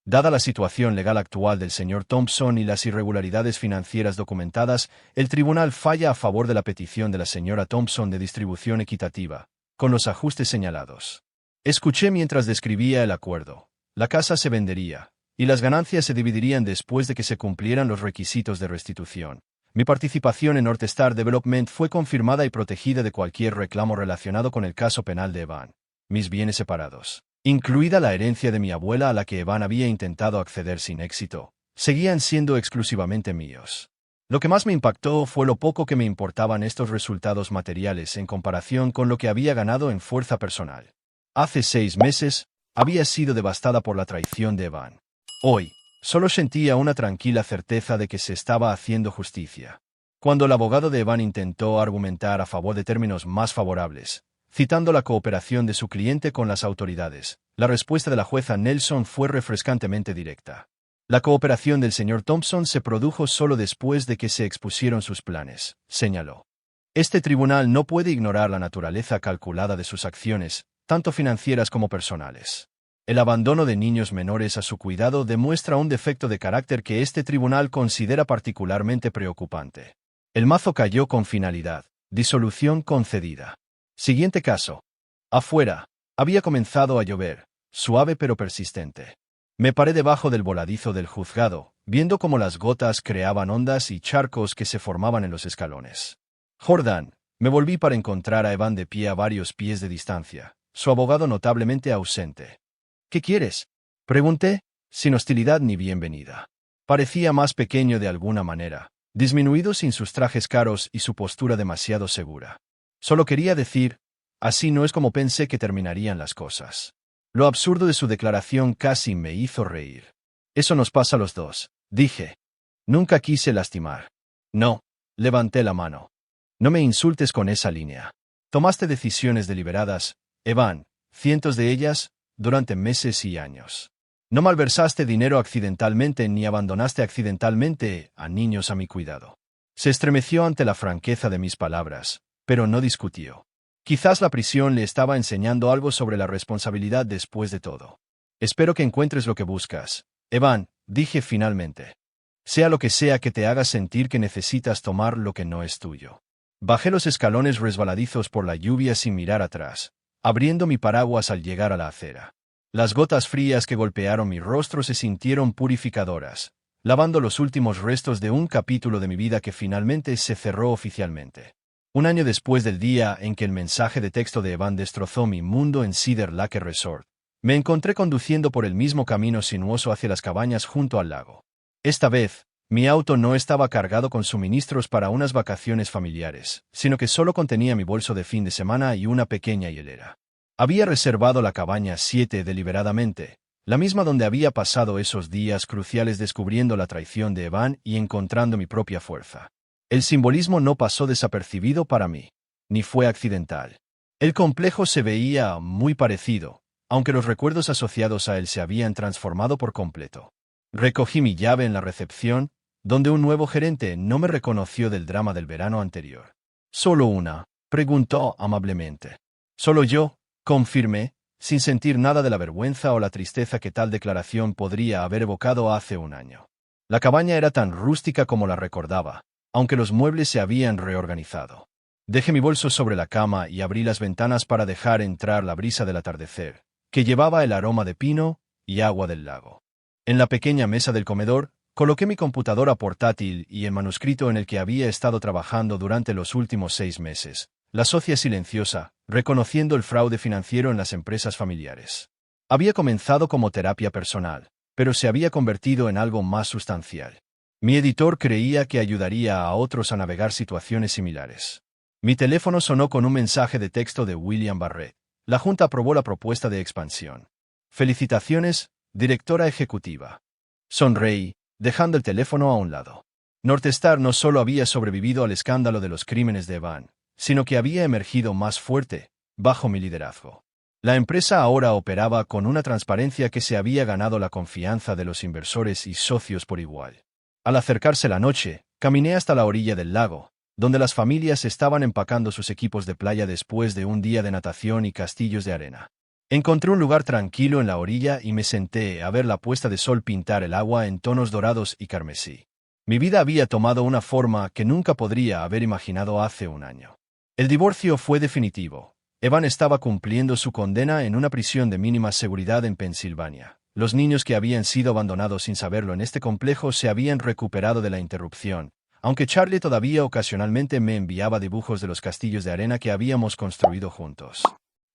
Dada la situación legal actual del señor Thompson y las irregularidades financieras documentadas, el tribunal falla a favor de la petición de la señora Thompson de distribución equitativa, con los ajustes señalados. Escuché mientras describía el acuerdo. La casa se vendería, y las ganancias se dividirían después de que se cumplieran los requisitos de restitución. Mi participación en North Star Development fue confirmada y protegida de cualquier reclamo relacionado con el caso penal de Evan. mis bienes separados, incluida la herencia de mi abuela a la que Evan había intentado acceder sin éxito, seguían siendo exclusivamente míos. Lo que más me impactó fue lo poco que me importaban estos resultados materiales en comparación con lo que había ganado en fuerza personal. Hace 6 meses, había sido devastada por la traición de Evan. Hoy, solo sentía una tranquila certeza de que se estaba haciendo justicia. Cuando el abogado de Evan intentó argumentar a favor de términos más favorables, citando la cooperación de su cliente con las autoridades, la respuesta de la jueza Nelson fue refrescantemente directa. La cooperación del señor Thompson se produjo solo después de que se expusieron sus planes, señaló. Este tribunal no puede ignorar la naturaleza calculada de sus acciones, tanto financieras como personales. El abandono de niños menores a su cuidado demuestra un defecto de carácter que este tribunal considera particularmente preocupante. El mazo cayó con finalidad. Disolución concedida. Siguiente caso. Afuera, había comenzado a llover, suave pero persistente. Me paré debajo del voladizo del juzgado, viendo cómo las gotas creaban ondas y charcos que se formaban en los escalones. Jordan, me volví para encontrar a Evan de pie a varios pies de distancia, su abogado notablemente ausente. ¿Qué quieres?, pregunté, sin hostilidad ni bienvenida. Parecía más pequeño de alguna manera, disminuido sin sus trajes caros y su postura demasiado segura. Solo quería decir, así no es como pensé que terminarían las cosas. Lo absurdo de su declaración casi me hizo reír. Eso nos pasa a los dos, dije. Nunca quise lastimar. No, levanté la mano. No me insultes con esa línea. Tomaste decisiones deliberadas, Evan, cientos de ellas, durante meses y años. No malversaste dinero accidentalmente ni abandonaste accidentalmente a niños a mi cuidado. Se estremeció ante la franqueza de mis palabras, pero no discutió. Quizás la prisión le estaba enseñando algo sobre la responsabilidad después de todo. Espero que encuentres lo que buscas, Evan, dije finalmente. Sea lo que sea que te haga sentir que necesitas tomar lo que no es tuyo. Bajé los escalones resbaladizos por la lluvia sin mirar atrás, abriendo mi paraguas al llegar a la acera. Las gotas frías que golpearon mi rostro se sintieron purificadoras, lavando los últimos restos de un capítulo de mi vida que finalmente se cerró oficialmente. Un año después del día en que el mensaje de texto de Evan destrozó mi mundo en Cedar Lake Resort, me encontré conduciendo por el mismo camino sinuoso hacia las cabañas junto al lago. Esta vez, mi auto no estaba cargado con suministros para unas vacaciones familiares, sino que solo contenía mi bolso de fin de semana y una pequeña hielera. Había reservado la cabaña 7 deliberadamente, la misma donde había pasado esos días cruciales descubriendo la traición de Evan y encontrando mi propia fuerza. El simbolismo no pasó desapercibido para mí, ni fue accidental. El complejo se veía muy parecido, aunque los recuerdos asociados a él se habían transformado por completo. Recogí mi llave en la recepción, donde un nuevo gerente no me reconoció del drama del verano anterior. ¿Solo una?, preguntó amablemente. Solo yo, confirmé, sin sentir nada de la vergüenza o la tristeza que tal declaración podría haber evocado hace un año. La cabaña era tan rústica como la recordaba, aunque los muebles se habían reorganizado. Dejé mi bolso sobre la cama y abrí las ventanas para dejar entrar la brisa del atardecer, que llevaba el aroma de pino y agua del lago. En la pequeña mesa del comedor, coloqué mi computadora portátil y el manuscrito en el que había estado trabajando durante los últimos 6 meses, la socia silenciosa, reconociendo el fraude financiero en las empresas familiares. Había comenzado como terapia personal, pero se había convertido en algo más sustancial. Mi editor creía que ayudaría a otros a navegar situaciones similares. Mi teléfono sonó con un mensaje de texto de William Barrett. La Junta aprobó la propuesta de expansión. Felicitaciones, directora ejecutiva. Sonreí, dejando el teléfono a un lado. Northstar no solo había sobrevivido al escándalo de los crímenes de Evan, sino que había emergido más fuerte, bajo mi liderazgo. La empresa ahora operaba con una transparencia que se había ganado la confianza de los inversores y socios por igual. Al acercarse la noche, caminé hasta la orilla del lago, donde las familias estaban empacando sus equipos de playa después de un día de natación y castillos de arena. Encontré un lugar tranquilo en la orilla y me senté a ver la puesta de sol pintar el agua en tonos dorados y carmesí. Mi vida había tomado una forma que nunca podría haber imaginado hace un año. El divorcio fue definitivo. Evan estaba cumpliendo su condena en una prisión de mínima seguridad en Pensilvania. Los niños que habían sido abandonados sin saberlo en este complejo se habían recuperado de la interrupción, aunque Charlie todavía ocasionalmente me enviaba dibujos de los castillos de arena que habíamos construido juntos.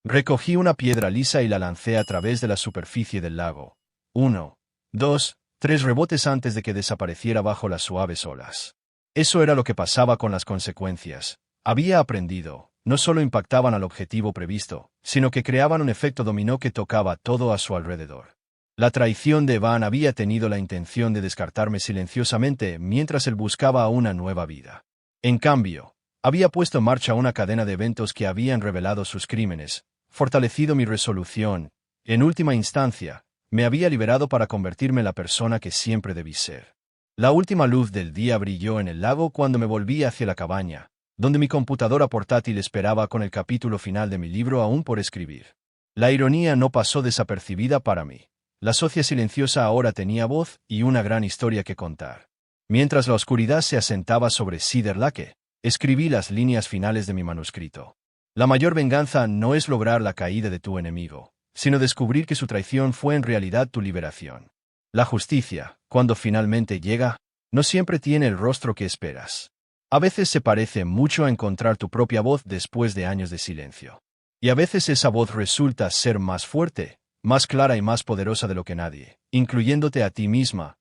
Recogí una piedra lisa y la lancé a través de la superficie del lago. 1, 2, 3 rebotes antes de que desapareciera bajo las suaves olas. Eso era lo que pasaba con las consecuencias. Había aprendido, no solo impactaban al objetivo previsto, sino que creaban un efecto dominó que tocaba todo a su alrededor. La traición de Van había tenido la intención de descartarme silenciosamente mientras él buscaba una nueva vida. En cambio, había puesto en marcha una cadena de eventos que habían revelado sus crímenes, fortalecido mi resolución, en última instancia, me había liberado para convertirme en la persona que siempre debí ser. La última luz del día brilló en el lago cuando me volví hacia la cabaña, donde mi computadora portátil esperaba con el capítulo final de mi libro aún por escribir. La ironía no pasó desapercibida para mí. La socia silenciosa ahora tenía voz y una gran historia que contar. Mientras la oscuridad se asentaba sobre Cedar Lake, escribí las líneas finales de mi manuscrito. La mayor venganza no es lograr la caída de tu enemigo, sino descubrir que su traición fue en realidad tu liberación. La justicia, cuando finalmente llega, no siempre tiene el rostro que esperas. A veces se parece mucho a encontrar tu propia voz después de años de silencio. Y a veces esa voz resulta ser más fuerte, más clara y más poderosa de lo que nadie, incluyéndote a ti misma,